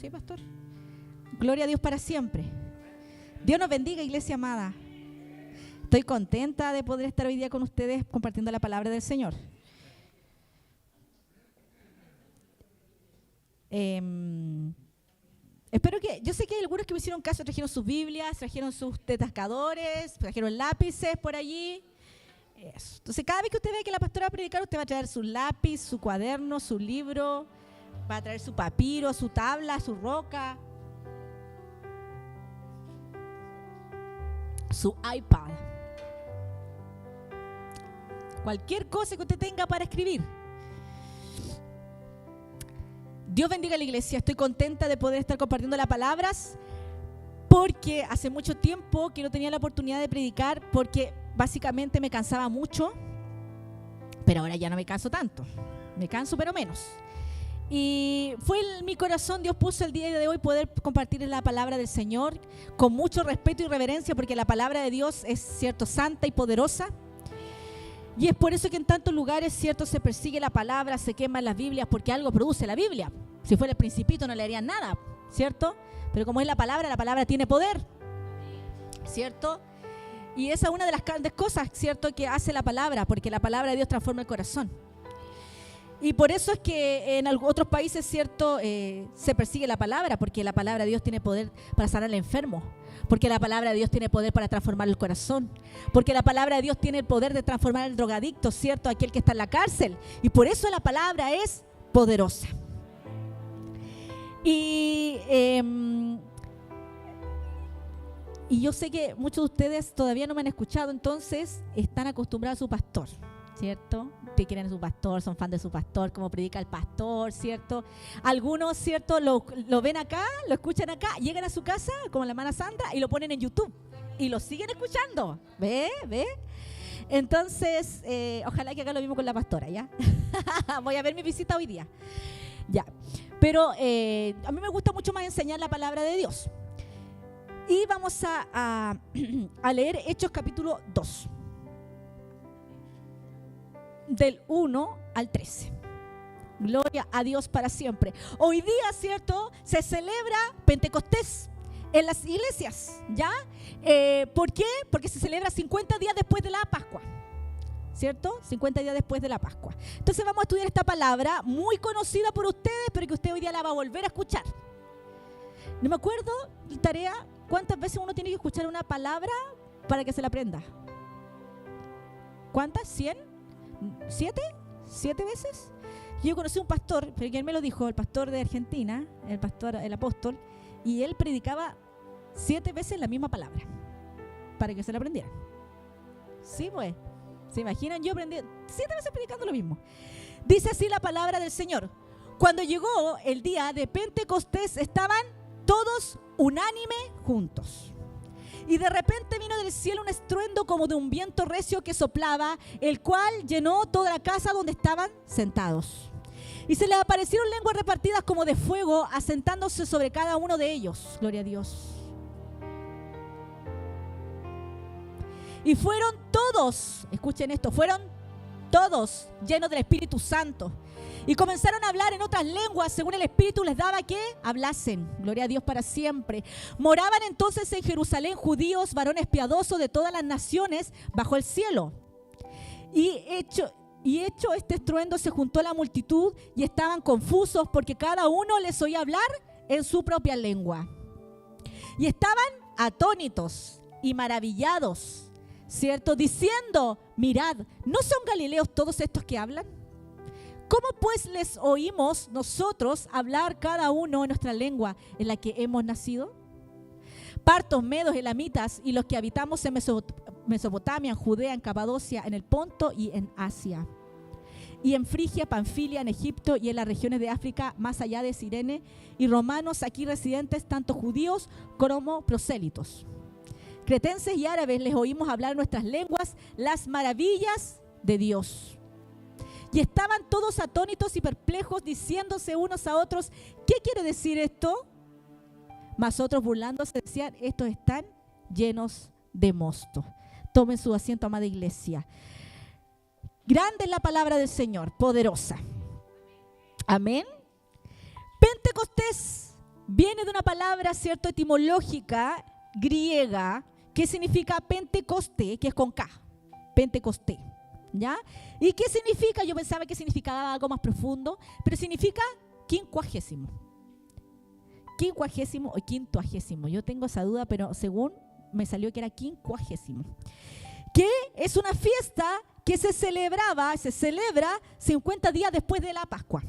Sí, pastor. Gloria a Dios para siempre. Dios nos bendiga, iglesia amada. Estoy contenta de poder estar hoy día con ustedes compartiendo la palabra del Señor. Espero que, yo sé que hay algunos que me hicieron caso, trajeron sus Biblias, trajeron sus detascadores, trajeron lápices por allí. Eso. Entonces, cada vez que usted ve que la pastora va a predicar, usted va a traer su lápiz, su cuaderno, su libro, va a traer su papiro, su tabla, su roca, su iPad. Cualquier cosa que usted tenga para escribir. Dios bendiga a la iglesia. Estoy contenta de poder estar compartiendo las palabras porque hace mucho tiempo que no tenía la oportunidad de predicar porque básicamente me cansaba mucho, pero ahora ya no me canso tanto. Me canso pero menos. Y fue en mi corazón, Dios puso el día de hoy poder compartir la palabra del Señor con mucho respeto y reverencia porque la palabra de Dios es, cierto, santa y poderosa. Y es por eso que en tantos lugares, cierto, se persigue la palabra, se queman las Biblias porque algo produce la Biblia. Si fuera el Principito no le harían nada, ¿cierto? Pero como es la palabra tiene poder, ¿cierto? Y esa es una de las grandes cosas, ¿cierto?, que hace la palabra, porque la palabra de Dios transforma el corazón. Y por eso es que en otros países, ¿cierto?, se persigue la palabra, porque la palabra de Dios tiene poder para sanar al enfermo, porque la palabra de Dios tiene poder para transformar el corazón, porque la palabra de Dios tiene el poder de transformar al drogadicto, ¿cierto?, aquel que está en la cárcel. Y por eso la palabra es poderosa. Y yo sé que muchos de ustedes todavía no me han escuchado, entonces están acostumbrados a su pastor, ¿cierto? Que quieren a su pastor, son fan de su pastor, cómo predica el pastor, ¿cierto? Algunos, ¿cierto?, lo ven acá, lo escuchan acá, llegan a su casa, como la hermana Sandra, y lo ponen en YouTube y lo siguen escuchando. ¿Ve? Entonces, ojalá que haga lo mismo con la pastora, ¿ya? Voy a ver mi visita hoy día. Ya. Pero a mí me gusta mucho más enseñar la palabra de Dios. Y vamos a leer Hechos capítulo 2. Del 1 al 13. Gloria a Dios para siempre. Hoy día, ¿cierto?, se celebra Pentecostés en las iglesias, ¿ya? ¿Por qué? Porque se celebra 50 días después de la Pascua, ¿cierto? 50 días después de la Pascua. Entonces vamos a estudiar esta palabra muy conocida por ustedes, pero que usted hoy día la va a volver a escuchar. No me acuerdo, tarea, ¿cuántas veces uno tiene que escuchar una palabra para que se la aprenda? ¿Cuántas? ¿100? ¿7 veces? Yo conocí un pastor, pero que él me lo dijo, el pastor de Argentina, el apóstol, y él predicaba 7 veces la misma palabra para que se la aprendieran. Sí, pues, ¿se imaginan? Yo aprendí 7 veces predicando lo mismo. Dice así la palabra del Señor: cuando llegó el día de Pentecostés, estaban todos unánime juntos. Y de repente vino del cielo un estruendo como de un viento recio que soplaba, el cual llenó toda la casa donde estaban sentados. Y se les aparecieron lenguas repartidas como de fuego, asentándose sobre cada uno de ellos. Gloria a Dios. Y fueron todos, escuchen esto, fueron todos llenos del Espíritu Santo. Y comenzaron a hablar en otras lenguas según el Espíritu les daba que hablasen. Gloria a Dios para siempre. Moraban entonces en Jerusalén judíos, varones piadosos de todas las naciones bajo el cielo. Y hecho este estruendo, se juntó la multitud y estaban confusos porque cada uno les oía hablar en su propia lengua. Y estaban atónitos y maravillados, ¿cierto?, diciendo: mirad, ¿no son galileos todos estos que hablan? ¿Cómo pues les oímos nosotros hablar cada uno en nuestra lengua en la que hemos nacido? Partos, medos, elamitas y los que habitamos en Mesopotamia, en Judea, en Capadocia, en el Ponto y en Asia, y en Frigia, Panfilia, en Egipto y en las regiones de África más allá de Cirene, y romanos aquí residentes, tanto judíos como prosélitos. Cretenses y árabes les oímos hablar en nuestras lenguas las maravillas de Dios. Y estaban todos atónitos y perplejos, diciéndose unos a otros: ¿qué quiere decir esto? Mas otros, burlándose, decían: estos están llenos de mosto. Tomen su asiento, amada iglesia. Grande es la palabra del Señor, poderosa. Amén. Pentecostés viene de una palabra, ¿cierto?, etimológica griega que significa Pentecoste, que es con K, Pentecosté, ¿ya? ¿Y qué significa? Yo pensaba que significaba algo más profundo, pero significa quincuagésimo. Quincuagésimo o quintuagésimo. Yo tengo esa duda, pero según me salió que era quincuagésimo. Que es una fiesta que se celebra 50 días después de la Pascua.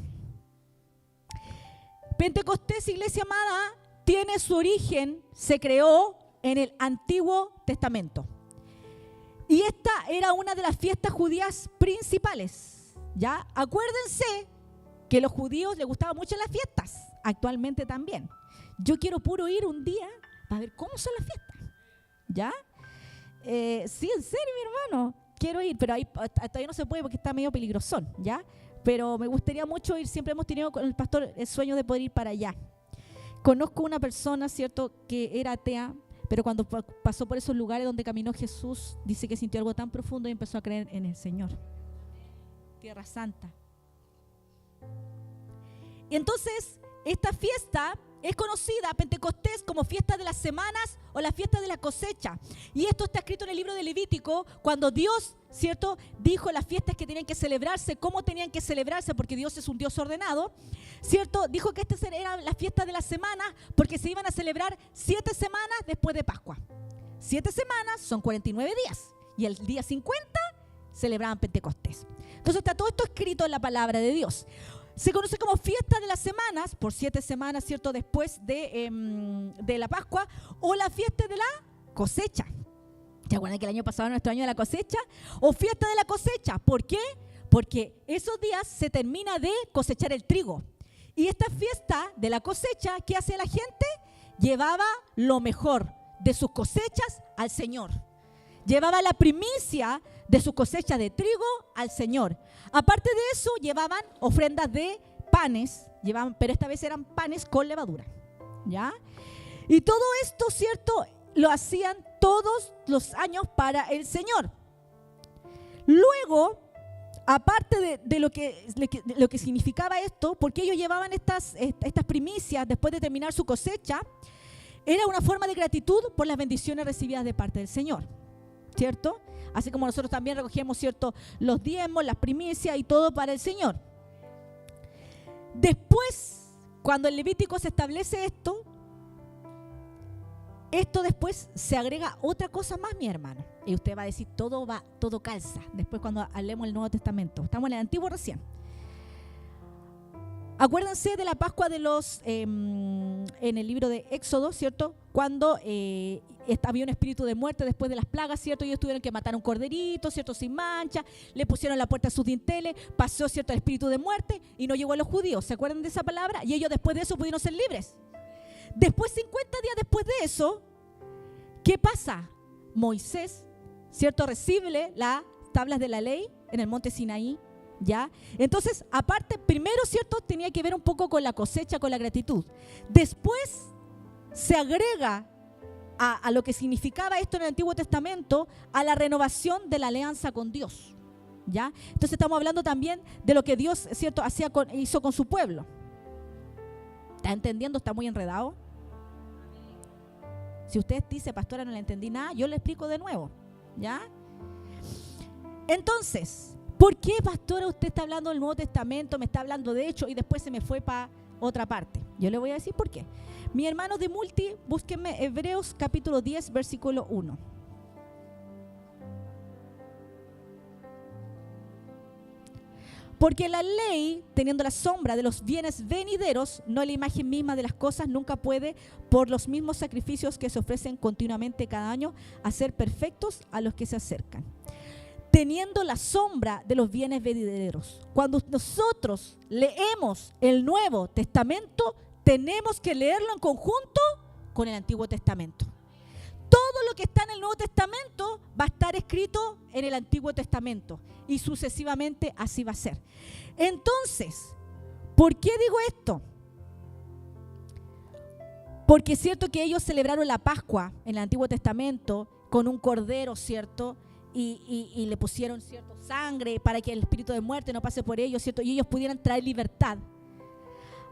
Pentecostés, iglesia amada, tiene su origen, se creó en el Antiguo Testamento. Y esta era una de las fiestas judías principales, ¿ya? Acuérdense que a los judíos les gustaban mucho las fiestas, actualmente también. Yo quiero puro ir un día para ver cómo son las fiestas, ¿ya? Sí, en serio, mi hermano, quiero ir, pero ahí todavía no se puede porque está medio peligrosón, ¿ya? Pero me gustaría mucho ir, siempre hemos tenido con el pastor el sueño de poder ir para allá. Conozco una persona, ¿cierto?, que era atea, pero cuando pasó por esos lugares donde caminó Jesús, dice que sintió algo tan profundo y empezó a creer en el Señor. Tierra Santa. Y entonces, esta fiesta es conocida, Pentecostés, como fiesta de las semanas o la fiesta de la cosecha. Y esto está escrito en el libro de Levítico, cuando Dios, ¿cierto?, dijo las fiestas que tenían que celebrarse, cómo tenían que celebrarse, porque Dios es un Dios ordenado, ¿cierto? Dijo que estas eran las fiestas de la semana, porque se iban a celebrar 7 semanas después de Pascua. 7 semanas son 49 días, y el día 50 celebraban Pentecostés. Entonces está todo esto escrito en la palabra de Dios. Se conoce como fiesta de las semanas, por 7 semanas, ¿cierto?, después de la Pascua, o la fiesta de la cosecha. ¿Se acuerdan que el año pasado era nuestro año de la cosecha? O fiesta de la cosecha. ¿Por qué? Porque esos días se termina de cosechar el trigo. Y esta fiesta de la cosecha, ¿qué hace la gente? Llevaba lo mejor de sus cosechas al Señor. Llevaba la primicia de su cosecha de trigo al Señor. Aparte de eso, llevaban ofrendas de panes, pero esta vez eran panes con levadura, ¿ya? Y todo esto, ¿cierto?, lo hacían todos los años para el Señor. Luego, aparte de lo que significaba esto, porque ellos llevaban estas primicias después de terminar su cosecha, era una forma de gratitud por las bendiciones recibidas de parte del Señor, ¿cierto? Así como nosotros también recogíamos, ¿cierto?, los diezmos, las primicias y todo para el Señor. Después, cuando el Levítico se establece esto después se agrega otra cosa más, mi hermano. Y usted va a decir, todo calza. Después cuando hablemos del Nuevo Testamento. Estamos en el Antiguo recién. Acuérdense de la Pascua en el libro de Éxodo, ¿cierto? Cuando había un espíritu de muerte después de las plagas, ¿cierto? Ellos tuvieron que matar un corderito, ¿cierto?, sin mancha, le pusieron en la puerta sus dinteles, pasó, ¿cierto?, el espíritu de muerte y no llegó a los judíos. ¿Se acuerdan de esa palabra? Y ellos después de eso pudieron ser libres. Después, 50 días después de eso, ¿qué pasa? Moisés, ¿cierto?, recibe las tablas de la ley en el monte Sinaí, ¿ya? Entonces, aparte, primero, ¿cierto?, tenía que ver un poco con la cosecha, con la gratitud. Después se agrega a lo que significaba esto en el Antiguo Testamento, a la renovación de la alianza con Dios, ¿ya? Entonces estamos hablando también de lo que Dios, ¿cierto?, hizo con su pueblo. ¿Está entendiendo? ¿Está muy enredado? Si usted dice, pastora, no le entendí nada, yo le explico de nuevo, ¿ya? Entonces, ¿por qué, pastora, usted está hablando del Nuevo Testamento, me está hablando de hecho y después se me fue para otra parte? Yo le voy a decir por qué. Mi hermano de multi, búsquenme Hebreos capítulo 10, versículo 1. Porque la ley, teniendo la sombra de los bienes venideros, no la imagen misma de las cosas, nunca puede, por los mismos sacrificios que se ofrecen continuamente cada año, hacer perfectos a los que se acercan. Teniendo la sombra de los bienes venideros. Cuando nosotros leemos el Nuevo Testamento, tenemos que leerlo en conjunto con el Antiguo Testamento. Todo lo que está en el Nuevo Testamento va a estar escrito en el Antiguo Testamento y sucesivamente así va a ser. Entonces, ¿por qué digo esto? Porque es cierto que ellos celebraron la Pascua en el Antiguo Testamento con un cordero, ¿cierto? Y le pusieron, ¿cierto?, sangre para que el espíritu de muerte no pase por ellos, ¿cierto? Y ellos pudieran traer libertad.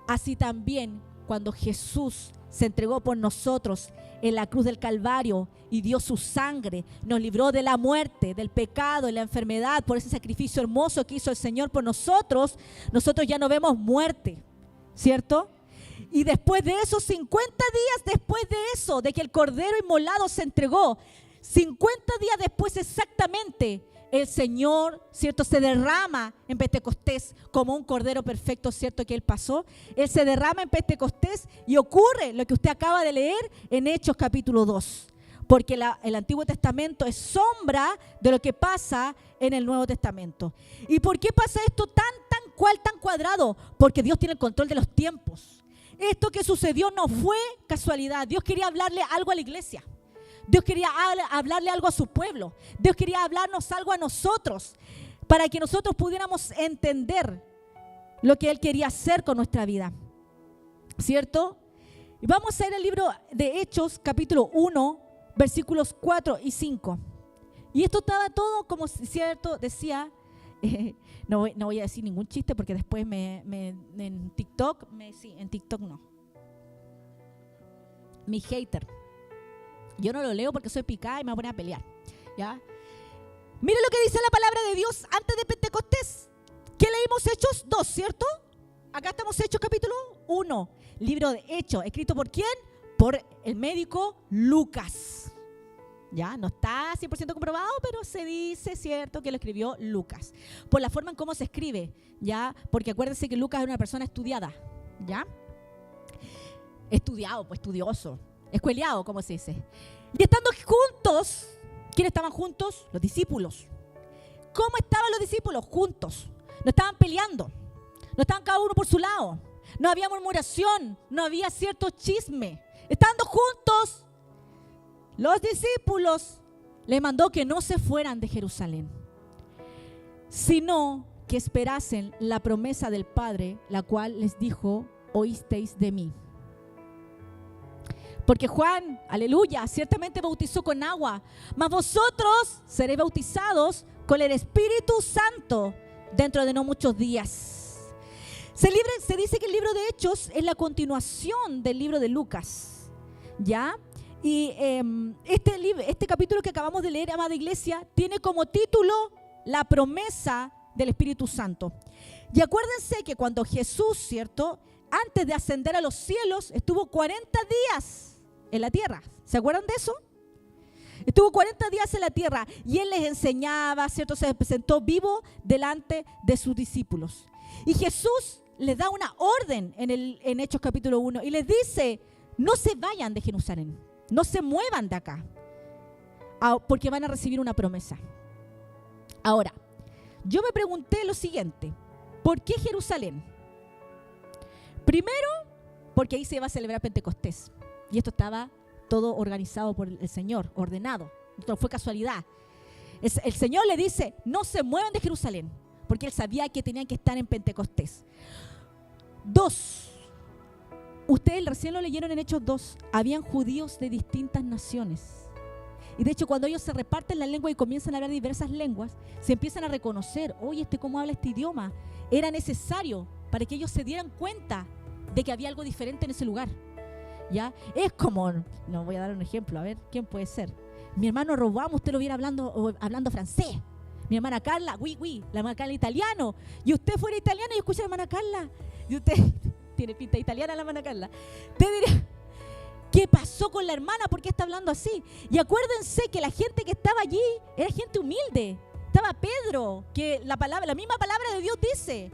Así también cuando Jesús se entregó por nosotros en la cruz del Calvario y dio su sangre, nos libró de la muerte, del pecado y la enfermedad, por ese sacrificio hermoso que hizo el Señor por nosotros, nosotros ya no vemos muerte, ¿cierto? Y después de eso, 50 días después de eso, de que el Cordero inmolado se entregó, 50 días después exactamente, el Señor, ¿cierto?, se derrama en Pentecostés como un Cordero perfecto, ¿cierto?, que Él pasó. Él se derrama en Pentecostés y ocurre lo que usted acaba de leer en Hechos capítulo 2. Porque el Antiguo Testamento es sombra de lo que pasa en el Nuevo Testamento. ¿Y por qué pasa esto tan cuadrado? Porque Dios tiene el control de los tiempos. Esto que sucedió no fue casualidad. Dios quería hablarle algo a la iglesia. Dios quería hablarle algo a su pueblo. Dios quería hablarnos algo a nosotros para que nosotros pudiéramos entender lo que Él quería hacer con nuestra vida. ¿Cierto? Y vamos a ir al libro de Hechos, capítulo 1, versículos 4 y 5. Y esto estaba todo como, cierto, decía, no voy a decir ningún chiste porque después en TikTok, en TikTok no. Mi hater. Yo no lo leo porque soy picada y me voy a poner a pelear, ¿ya? Mire lo que dice la palabra de Dios antes de Pentecostés. ¿Qué leímos? Hechos 2, ¿cierto? Acá estamos Hechos capítulo 1. Libro de Hechos, escrito ¿por quién? Por el médico Lucas. Ya, no está 100% comprobado, pero se dice, ¿cierto?, que lo escribió Lucas. Por la forma en cómo se escribe, ¿ya? Porque acuérdense que Lucas era una persona estudiada, ¿ya? Estudiado, pues estudioso. Escueleado, como se dice. Y estando juntos, ¿quiénes estaban juntos? Los discípulos. ¿Cómo estaban los discípulos? Juntos. No estaban peleando. No estaban cada uno por su lado. No había murmuración. No había cierto chisme. Estando juntos, los discípulos le mandó que no se fueran de Jerusalén, sino que esperasen la promesa del Padre, la cual les dijo: oísteis de mí. Porque Juan, aleluya, ciertamente bautizó con agua, mas vosotros seréis bautizados con el Espíritu Santo dentro de no muchos días. Se dice que el libro de Hechos es la continuación del libro de Lucas, ¿ya? Y este capítulo que acabamos de leer, amada iglesia, tiene como título la promesa del Espíritu Santo. Y acuérdense que cuando Jesús, ¿cierto?, antes de ascender a los cielos, estuvo 40 días en la tierra. ¿Se acuerdan de eso? Estuvo 40 días en la tierra y Él les enseñaba, ¿cierto? Se presentó vivo delante de sus discípulos. Y Jesús les da una orden en Hechos capítulo 1 y les dice: no se vayan de Jerusalén, no se muevan de acá, porque van a recibir una promesa. Ahora, yo me pregunté lo siguiente: ¿por qué Jerusalén? Primero, porque ahí se va a celebrar Pentecostés. Y esto estaba todo organizado por el Señor, ordenado. Esto no fue casualidad. El Señor le dice: no se muevan de Jerusalén, porque Él sabía que tenían que estar en Pentecostés. 2. Ustedes recién lo leyeron en Hechos 2. Habían judíos de distintas naciones. Y de hecho, cuando ellos se reparten la lengua y comienzan a hablar diversas lenguas, se empiezan a reconocer: oye, ¿cómo habla este idioma? Era necesario para que ellos se dieran cuenta de que había algo diferente en ese lugar. ¿Ya? Es como, no voy a dar un ejemplo, a ver, ¿quién puede ser? Mi hermano Robamo, usted lo viera hablando francés. Mi hermana Carla, la hermana Carla italiano. Y usted fuera italiano y escucha a la hermana Carla. Y usted tiene pinta italiana la hermana Carla. Usted diría: ¿qué pasó con la hermana? ¿Por qué está hablando así? Y acuérdense que la gente que estaba allí era gente humilde. Estaba Pedro, que la misma palabra de Dios dice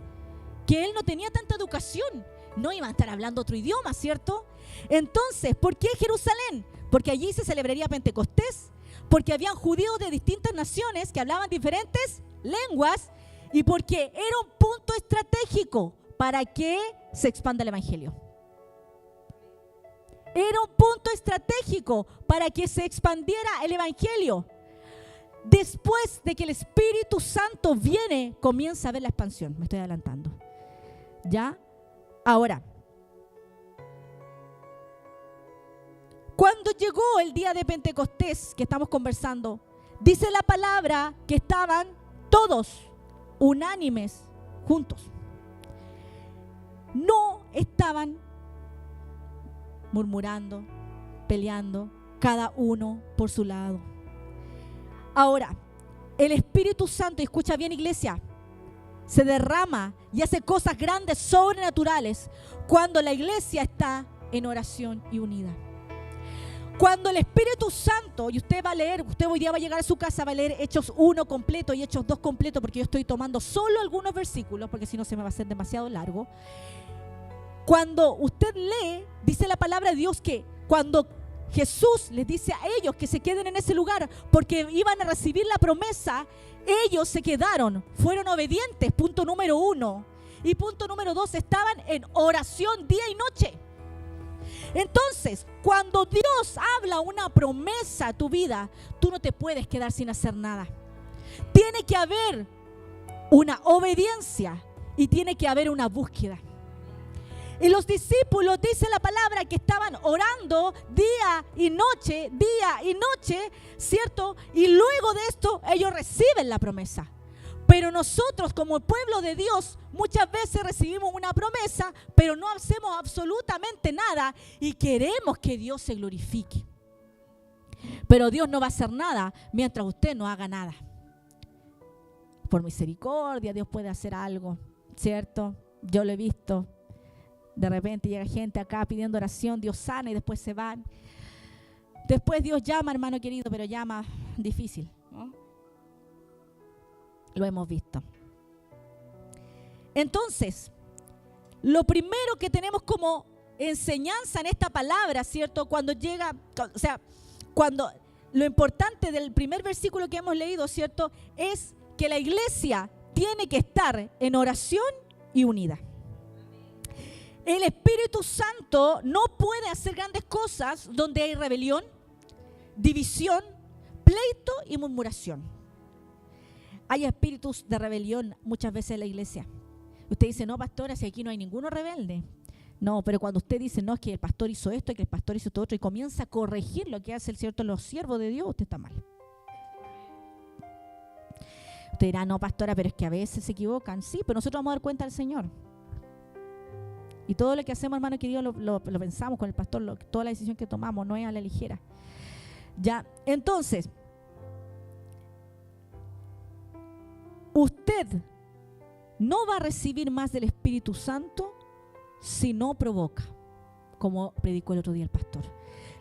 que él no tenía tanta educación. No iban a estar hablando otro idioma, ¿cierto? Entonces, ¿por qué Jerusalén? Porque allí se celebraría Pentecostés, porque habían judíos de distintas naciones que hablaban diferentes lenguas y porque era un punto estratégico para que se expanda el evangelio. Era un punto estratégico para que se expandiera el evangelio. Después de que el Espíritu Santo viene, comienza a ver la expansión. Me estoy adelantando. ¿Ya? Ahora, cuando llegó el día de Pentecostés que estamos conversando, dice la palabra que estaban todos unánimes juntos. No estaban murmurando, peleando, cada uno por su lado. Ahora, el Espíritu Santo, y escucha bien, iglesia, se derrama y hace cosas grandes, sobrenaturales, cuando la iglesia está en oración y unida. Cuando el Espíritu Santo, y usted va a leer, usted hoy día va a llegar a su casa, va a leer Hechos 1 completo y Hechos 2 completo, porque yo estoy tomando solo algunos versículos, porque si no se me va a hacer demasiado largo. Cuando usted lee, dice la palabra de Dios que cuando Jesús les dice a ellos que se queden en ese lugar porque iban a recibir la promesa, ellos se quedaron, fueron obedientes, punto número 1. Y punto número 2, estaban en oración día y noche. Entonces, cuando Dios habla una promesa a tu vida, tú no te puedes quedar sin hacer nada. Tiene que haber una obediencia y tiene que haber una búsqueda. Y los discípulos, dice la palabra, que estaban orando día y noche, ¿cierto? Y luego de esto ellos reciben la promesa. Pero nosotros como pueblo de Dios muchas veces recibimos una promesa, pero no hacemos absolutamente nada y queremos que Dios se glorifique. Pero Dios no va a hacer nada mientras usted no haga nada. Por misericordia Dios puede hacer algo, ¿cierto? Yo lo he visto. De repente llega gente acá pidiendo oración, Dios sana y después se van. Después Dios llama, hermano querido, pero llama difícil, ¿no? Lo hemos visto. Entonces, lo primero que tenemos como enseñanza en esta palabra, ¿cierto? Cuando lo importante del primer versículo que hemos leído, ¿cierto? Es que la iglesia tiene que estar en oración y unida. El Espíritu Santo no puede hacer grandes cosas donde hay rebelión, división, pleito y murmuración. Hay espíritus de rebelión muchas veces en la iglesia. Usted dice, no, pastora, si aquí no hay ninguno rebelde. No, pero cuando usted dice, no, es que el pastor hizo esto, y que el pastor hizo esto otro, y comienza a corregir lo que hace el cierto los siervos de Dios, usted está mal. Usted dirá, no, pastora, pero es que a veces se equivocan. Sí, pero nosotros vamos a dar cuenta al Señor. Y todo lo que hacemos, hermano querido, lo pensamos con el pastor, toda la decisión que tomamos no es a la ligera. Ya, entonces, usted no va a recibir más del Espíritu Santo si no provoca, como predicó el otro día el pastor.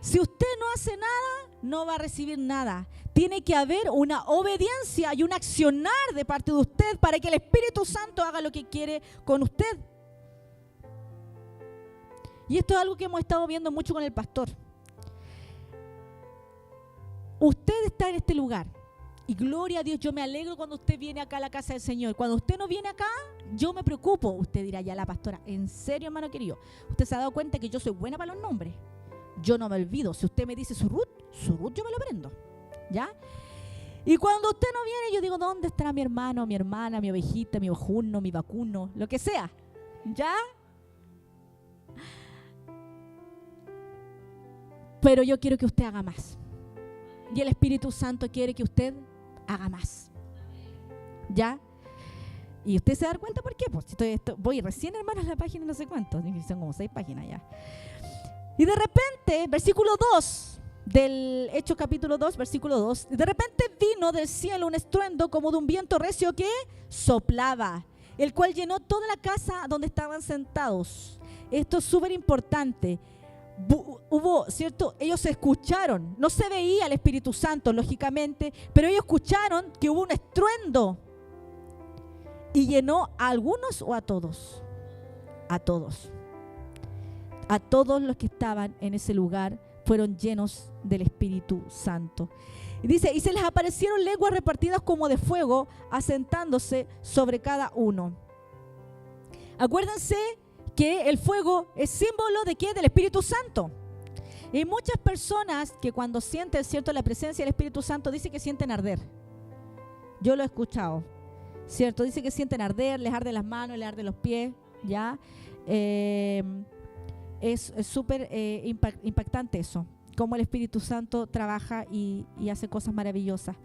Si usted no hace nada, no va a recibir nada. Tiene que haber una obediencia y un accionar de parte de usted para que el Espíritu Santo haga lo que quiere con usted. Y esto es algo que hemos estado viendo mucho con el pastor. Usted está en este lugar. Y gloria a Dios, yo me alegro cuando usted viene acá a la casa del Señor. Cuando usted no viene acá, yo me preocupo. Usted dirá, ya la pastora, ¿en serio, hermano querido? Usted se ha dado cuenta que yo soy buena para los nombres. Yo no me olvido. Si usted me dice su Ruth yo me lo aprendo. ¿Ya? Y cuando usted no viene, yo digo, ¿dónde estará mi hermano, mi hermana, mi ovejita, mi ojuno, mi vacuno? Lo que sea. ¿Ya? Pero yo quiero que usted haga más. Y el Espíritu Santo quiere que usted haga más. ¿Ya? Y usted se da cuenta por qué. Pues voy recién, hermanos, a la página no sé cuánto. Son como 6 páginas ya. Y de repente, versículo 2 del Hechos capítulo 2, versículo 2. De repente vino del cielo un estruendo como de un viento recio que soplaba, el cual llenó toda la casa donde estaban sentados. Esto es súper importante. Hubo, ¿cierto? Ellos escucharon, no se veía el Espíritu Santo, lógicamente, pero ellos escucharon que hubo un estruendo y llenó a algunos o a todos. A todos. A todos los que estaban en ese lugar fueron llenos del Espíritu Santo. Y dice, y se les aparecieron lenguas repartidas como de fuego, asentándose sobre cada uno. Acuérdense que el fuego es símbolo de ¿qué? Del Espíritu Santo. Y muchas personas que cuando sienten, ¿cierto?, la presencia del Espíritu Santo, dicen que sienten arder. Yo lo he escuchado, ¿cierto? Dice que sienten arder, les arden las manos, les arden los pies, ¿ya? Es súper impactante eso, cómo el Espíritu Santo trabaja y hace cosas maravillosas.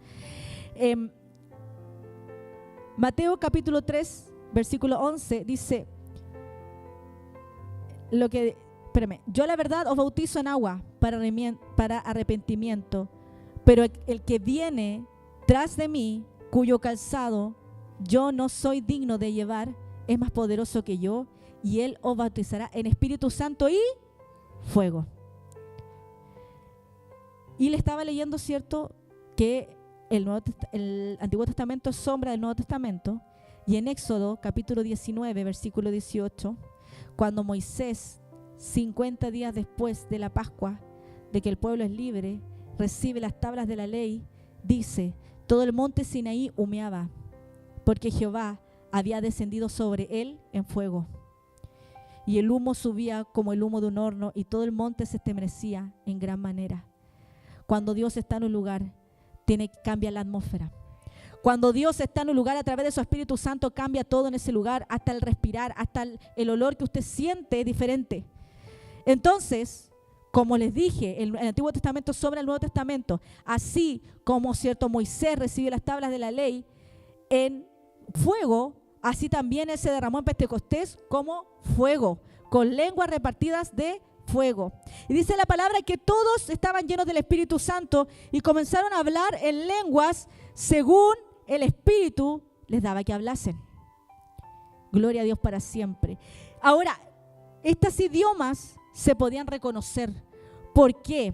Mateo capítulo 3, versículo 11, dice... yo la verdad os bautizo en agua para arrepentimiento, pero el que viene tras de mí, cuyo calzado yo no soy digno de llevar, es más poderoso que yo, y él os bautizará en Espíritu Santo y fuego. Y le estaba leyendo, ¿cierto?, que el Antiguo Testamento es sombra del Nuevo Testamento, y en Éxodo capítulo 19, versículo 18, cuando Moisés, 50 días después de la Pascua, de que el pueblo es libre, recibe las tablas de la ley, dice: todo el monte Sinaí humeaba, porque Jehová había descendido sobre él en fuego. Y el humo subía como el humo de un horno, y todo el monte se estremecía en gran manera. Cuando Dios está en un lugar, cambia la atmósfera. Cuando Dios está en un lugar, a través de su Espíritu Santo, cambia todo en ese lugar, hasta el respirar, hasta el olor que usted siente es diferente. Entonces, como les dije, el Antiguo Testamento sobre el Nuevo Testamento, así como, ¿cierto?, Moisés recibió las tablas de la ley en fuego, así también él se derramó en Pentecostés como fuego, con lenguas repartidas de fuego. Y dice la palabra que todos estaban llenos del Espíritu Santo y comenzaron a hablar en lenguas según el Espíritu les daba que hablasen. Gloria a Dios para siempre. Ahora, estos idiomas se podían reconocer. ¿Por qué?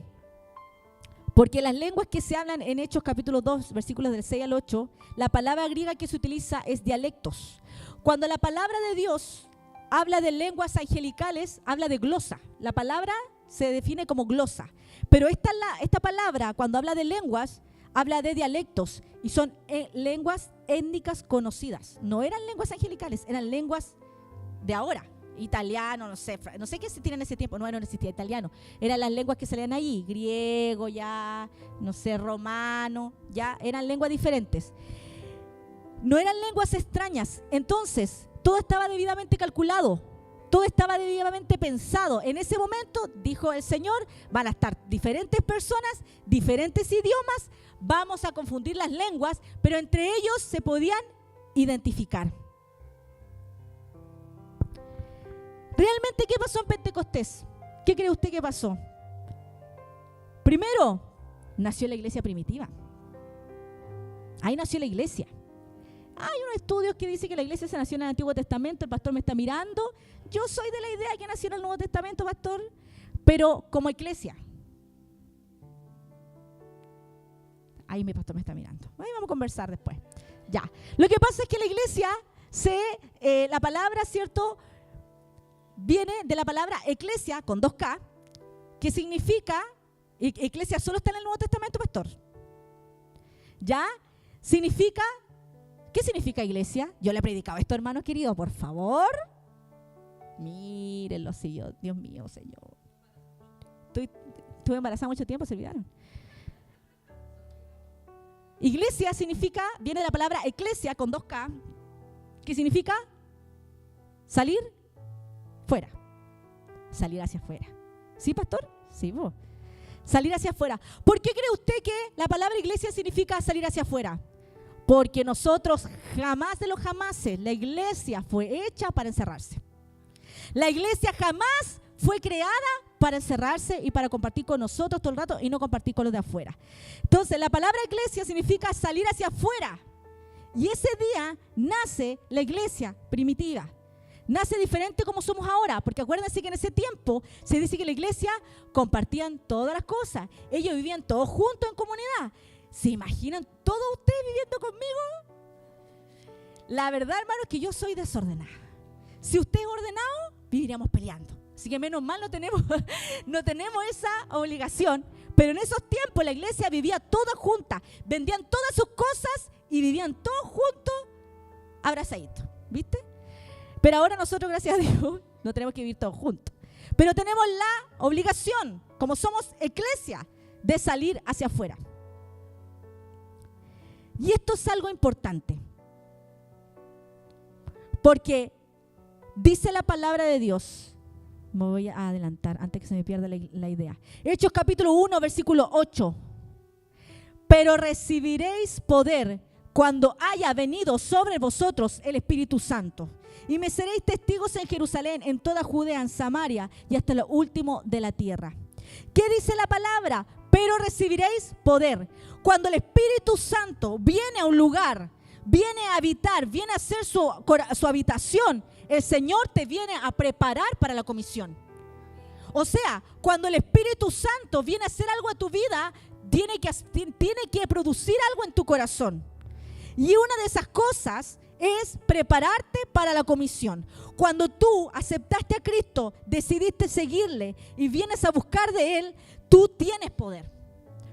Porque las lenguas que se hablan en Hechos capítulo 2, versículos del 6 al 8, la palabra griega que se utiliza es dialectos. Cuando la palabra de Dios habla de lenguas angelicales, habla de glosa. La palabra se define como glosa. Pero esta palabra, cuando habla de lenguas, habla de dialectos. Y son lenguas étnicas conocidas. No eran lenguas angelicales, eran lenguas de ahora. Italiano, no sé qué se tiene en ese tiempo. No existía italiano. Eran las lenguas que salían ahí. Griego, ya, no sé, romano. Ya eran lenguas diferentes. No eran lenguas extrañas. Entonces, todo estaba debidamente calculado, todo estaba debidamente pensado. En ese momento, dijo el Señor, van a estar diferentes personas, diferentes idiomas, vamos a confundir las lenguas, pero entre ellos se podían identificar. ¿Realmente qué pasó en Pentecostés? ¿Qué cree usted que pasó? Primero, nació la iglesia primitiva. Ahí nació la iglesia. Hay unos estudios que dicen que la iglesia se nació en el Antiguo Testamento. El pastor me está mirando. Yo soy de la idea que nació en el Nuevo Testamento, pastor, pero como iglesia. Ahí mi pastor me está mirando. Ahí vamos a conversar después. Ya. Lo que pasa es que la iglesia, la palabra, ¿cierto?, viene de la palabra eclesia, con 2K, que significa, eclesia solo está en el Nuevo Testamento, pastor. ¿Ya? Significa... ¿Qué significa iglesia? Yo le he predicado esto, hermanos queridos, por favor. Mírenlo, Señor. Dios mío, Señor. Estuve embarazada mucho tiempo, se olvidaron. Iglesia viene de la palabra eclesia con 2K, que significa salir fuera. Salir hacia afuera. ¿Sí, pastor? Sí, vos. Salir hacia afuera. ¿Por qué cree usted que la palabra iglesia significa salir hacia afuera? Porque nosotros jamás de los jamases, la iglesia fue hecha para encerrarse. La iglesia jamás fue creada para encerrarse y para compartir con nosotros todo el rato y no compartir con los de afuera. Entonces, la palabra iglesia significa salir hacia afuera. Y ese día nace la iglesia primitiva. Nace diferente como somos ahora, porque acuérdense que en ese tiempo se dice que la iglesia compartían todas las cosas. Ellos vivían todos juntos en comunidad. ¿Se imaginan todos ustedes viviendo conmigo? La verdad, hermano, es que yo soy desordenada. Si usted es ordenado, viviríamos peleando. Así que menos mal no tenemos esa obligación. Pero en esos tiempos la iglesia vivía toda junta. Vendían todas sus cosas y vivían todos juntos, abrazaditos. ¿Viste? Pero ahora nosotros, gracias a Dios, no tenemos que vivir todos juntos. Pero tenemos la obligación, como somos iglesia, de salir hacia afuera. Y esto es algo importante, porque dice la palabra de Dios, me voy a adelantar antes que se me pierda la idea. Hechos capítulo 1, versículo 8. Pero recibiréis poder cuando haya venido sobre vosotros el Espíritu Santo. Y me seréis testigos en Jerusalén, en toda Judea, en Samaria y hasta lo último de la tierra. ¿Qué dice la palabra? Pero recibiréis poder. Cuando el Espíritu Santo viene a un lugar, viene a habitar, viene a hacer su habitación, el Señor te viene a preparar para la comisión. O sea, cuando el Espíritu Santo viene a hacer algo a tu vida, tiene que producir algo en tu corazón. Y una de esas cosas es prepararte para la comisión. Cuando tú aceptaste a Cristo, decidiste seguirle y vienes a buscar de Él, tú tienes poder.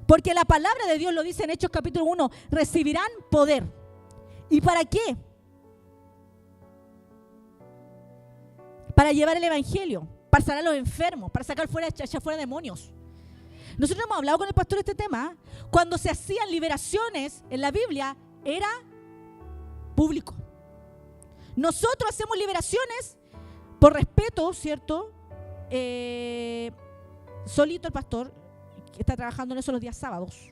Porque la palabra de Dios lo dice en Hechos capítulo 1, recibirán poder. ¿Y para qué? Para llevar el evangelio, para sanar a los enfermos, para echar fuera demonios. Nosotros hemos hablado con el pastor de este tema. Cuando se hacían liberaciones en la Biblia, era público. Nosotros hacemos liberaciones por respeto, ¿cierto? Solito el pastor está trabajando en eso los días sábados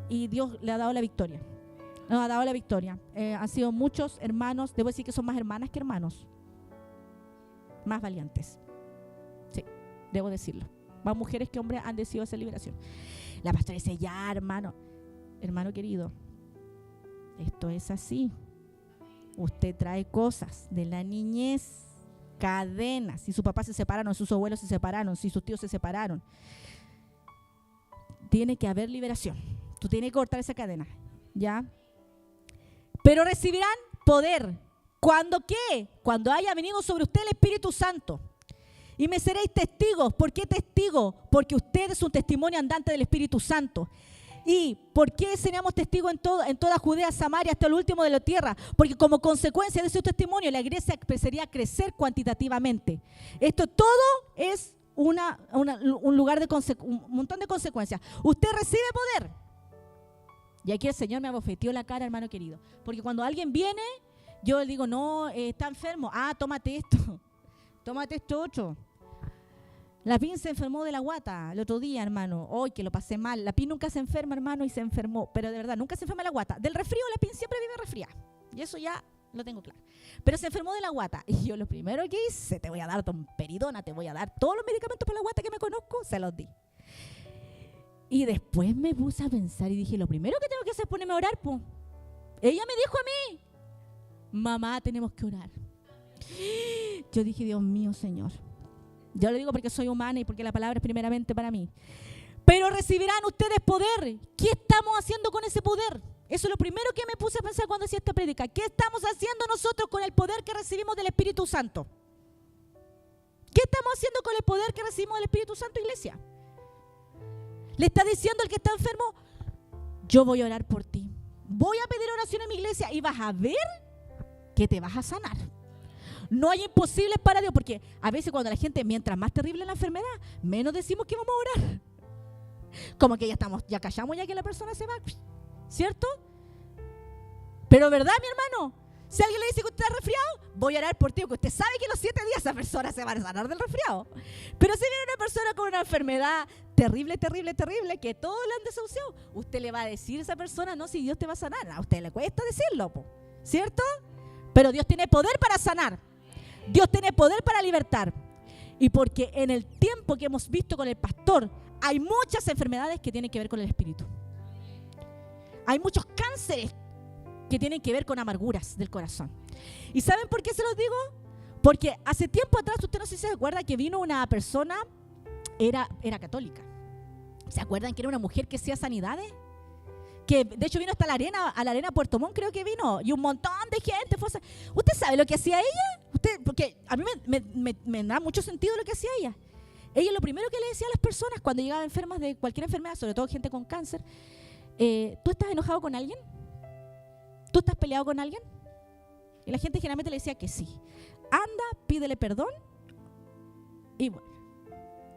y Dios le ha dado la victoria. Nos ha dado la victoria. Han sido muchos hermanos, debo decir que son más hermanas que hermanos, más valientes. Sí, debo decirlo. Más mujeres que hombres han decidido hacer liberación. La pastora dice, ya hermano querido, esto es así. Usted trae cosas de la niñez, cadenas. Si sus papás se separaron, sus abuelos se separaron, si sus tíos se separaron. Tiene que haber liberación. Tú tienes que cortar esa cadena, ¿ya? Pero recibirán poder. ¿Cuándo qué? Cuando haya venido sobre usted el Espíritu Santo. Y me seréis testigos. ¿Por qué testigos? Porque usted es un testimonio andante del Espíritu Santo. ¿Y por qué seríamos testigos en toda Judea, Samaria, hasta el último de la tierra? Porque como consecuencia de ese testimonio, la iglesia empezaría a crecer cuantitativamente. Esto todo es un lugar de un montón de consecuencias. Usted recibe poder. Y aquí el Señor me abofeteó la cara, hermano querido. Porque cuando alguien viene, yo le digo, no, está enfermo. Ah, tómate esto. Tómate esto otro. La Pin se enfermó de la guata el otro día, hermano. Hoy que lo pasé mal. La Pin nunca se enferma, hermano, y se enfermó. Pero de verdad, nunca se enferma de la guata. Del resfrío, la Pin siempre vive resfriada. Y eso ya lo tengo claro. Pero se enfermó de la guata. Y yo lo primero que hice, te voy a dar domperidona, te voy a dar todos los medicamentos para la guata que me conozco, se los di. Y después me puse a pensar y dije, lo primero que tengo que hacer es ponerme a orar, po. Ella me dijo a mí, mamá, tenemos que orar. Yo dije, Dios mío, Señor. Yo lo digo porque soy humana y porque la palabra es primeramente para mí. Pero recibirán ustedes poder. ¿Qué estamos haciendo con ese poder? Eso es lo primero que me puse a pensar cuando hacía esta prédica. ¿Qué estamos haciendo nosotros con el poder que recibimos del Espíritu Santo? ¿Qué estamos haciendo con el poder que recibimos del Espíritu Santo, iglesia? Le está diciendo al que está enfermo, yo voy a orar por ti. Voy a pedir oración en mi iglesia y vas a ver que te vas a sanar. No hay imposibles para Dios, porque a veces cuando la gente, mientras más terrible la enfermedad, menos decimos que vamos a orar. Como que ya callamos ya que la persona se va, ¿cierto? Pero ¿verdad, mi hermano? Si alguien le dice que usted está resfriado, voy a orar por ti, porque usted sabe que en los 7 días esa persona se va a sanar del resfriado. Pero si viene una persona con una enfermedad terrible, que todos le han desahuciado, usted le va a decir a esa persona, no, si Dios te va a sanar. A usted le cuesta decirlo, ¿cierto? Pero Dios tiene poder para sanar. Dios tiene poder para libertar. Y porque en el tiempo que hemos visto con el pastor, hay muchas enfermedades que tienen que ver con el espíritu. Hay muchos cánceres que tienen que ver con amarguras del corazón. ¿Y saben por qué se los digo? Porque hace tiempo atrás, usted no sé si se acuerda que vino una persona, era católica. ¿Se acuerdan que era una mujer que hacía sanidades? Que de hecho vino hasta a la arena Puerto Montt, creo que vino, y un montón de gente. ¿Usted sabe lo que hacía ella? Porque a mí me da mucho sentido lo que hacía ella. Ella lo primero que le decía a las personas cuando llegaban enfermas de cualquier enfermedad, sobre todo gente con cáncer, ¿tú estás enojado con alguien? ¿Tú estás peleado con alguien? Y la gente generalmente le decía que sí. Anda, pídele perdón. Y bueno,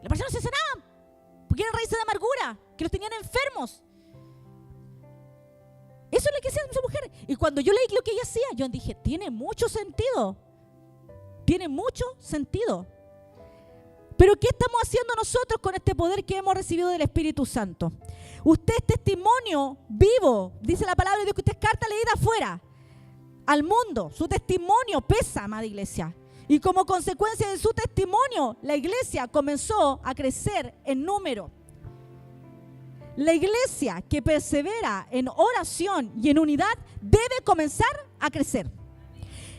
las personas se sanaban porque eran raíces de amargura, que los tenían enfermos. Eso es lo que hacía esa mujer. Y cuando yo leí lo que ella hacía, yo dije, tiene mucho sentido. Tiene mucho sentido. Pero ¿qué estamos haciendo nosotros con este poder que hemos recibido del Espíritu Santo? Usted es testimonio vivo, dice la palabra de Dios, que usted es carta leída afuera, al mundo. Su testimonio pesa, amada iglesia. Y como consecuencia de su testimonio, la iglesia comenzó a crecer en número. La iglesia que persevera en oración y en unidad debe comenzar a crecer.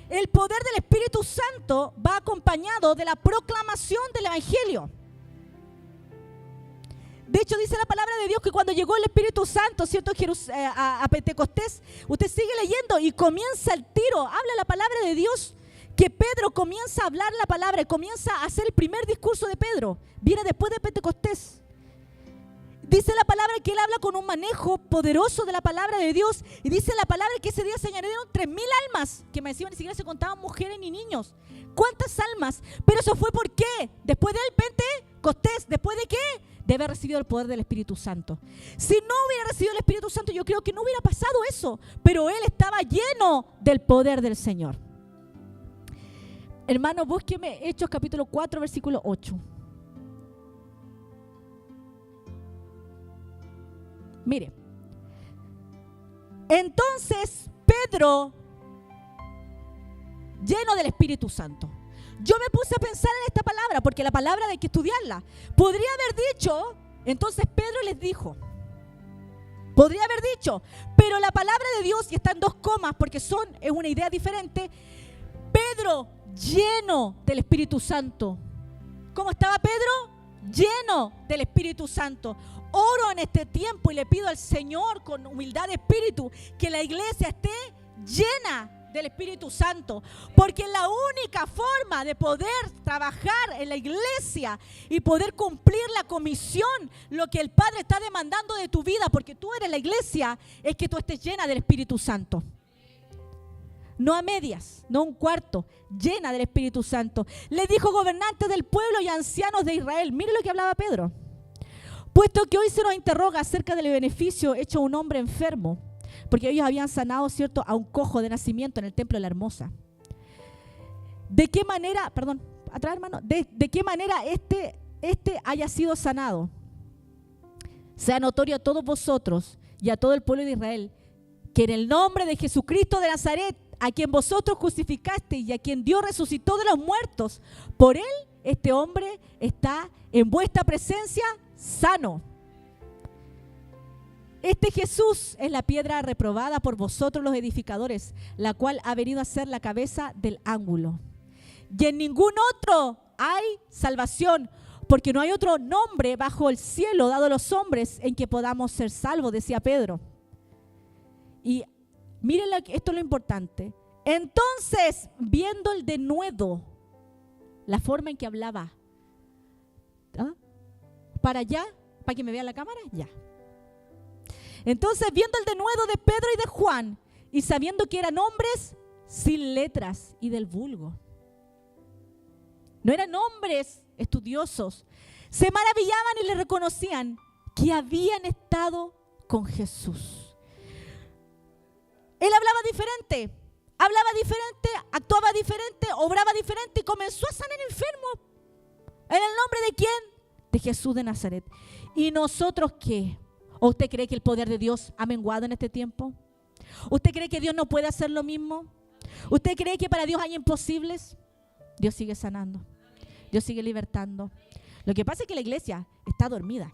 El poder del Espíritu Santo va acompañado de la proclamación del Evangelio. De hecho, dice la palabra de Dios que cuando llegó el Espíritu Santo, ¿cierto? A Pentecostés, usted sigue leyendo y comienza el tiro, habla la palabra de Dios, que Pedro comienza a hablar la palabra y comienza a hacer el primer discurso de Pedro. Viene después de Pentecostés. Dice la palabra que él habla con un manejo poderoso de la palabra de Dios. Y dice la palabra que ese día se añadieron 3,000 almas, que me decían ni siquiera se contaban mujeres ni niños. ¿Cuántas almas? Pero eso fue ¿por qué? Después del Pentecostés. ¿Después de qué? De haber recibido el poder del Espíritu Santo. Si no hubiera recibido el Espíritu Santo, yo creo que no hubiera pasado eso. Pero él estaba lleno del poder del Señor. Hermano, búsqueme Hechos capítulo 4, versículo 8. Mire, entonces Pedro, lleno del Espíritu Santo. Yo me puse a pensar en esta palabra, porque la palabra hay que estudiarla. Podría haber dicho, entonces Pedro les dijo. Podría haber dicho, pero la palabra de Dios, y está en 2 comas, porque es una idea diferente. Pedro, lleno del Espíritu Santo. ¿Cómo estaba Pedro? Lleno del Espíritu Santo. Oro en este tiempo y le pido al Señor con humildad de espíritu que la iglesia esté llena del Espíritu Santo, porque la única forma de poder trabajar en la iglesia y poder cumplir la comisión, lo que el Padre está demandando de tu vida, porque tú eres la iglesia, es que tú estés llena del Espíritu Santo. No a medias, no un cuarto, llena del Espíritu Santo. Le dijo gobernantes del pueblo y ancianos de Israel. Mire lo que hablaba Pedro. Puesto que hoy se nos interroga acerca del beneficio hecho a un hombre enfermo, porque ellos habían sanado, ¿cierto?, a un cojo de nacimiento en el templo de la Hermosa. ¿De qué manera, atrás hermano, de qué manera este haya sido sanado? Sea notorio a todos vosotros y a todo el pueblo de Israel que en el nombre de Jesucristo de Nazaret, a quien vosotros crucificasteis y a quien Dios resucitó de los muertos, por él este hombre está en vuestra presencia sano. Este Jesús es la piedra reprobada por vosotros los edificadores, la cual ha venido a ser la cabeza del ángulo. Y en ningún otro hay salvación, porque no hay otro nombre bajo el cielo dado a los hombres en que podamos ser salvos, decía Pedro. Y miren, esto es lo importante. Entonces, viendo el denuedo, la forma en que hablaba, para allá, para que me vea la cámara, ya. Entonces, viendo el denuedo de Pedro y de Juan, y sabiendo que eran hombres sin letras y del vulgo, no eran hombres estudiosos, se maravillaban y le reconocían que habían estado con Jesús. Él hablaba diferente, actuaba diferente, obraba diferente y comenzó a sanar enfermos. ¿En el nombre de quién? De Jesús de Nazaret. ¿Y nosotros qué? ¿O usted cree que el poder de Dios ha menguado en este tiempo? ¿Usted cree que Dios no puede hacer lo mismo? ¿Usted cree que para Dios hay imposibles? Dios sigue sanando. Dios sigue libertando. Lo que pasa es que la iglesia está dormida.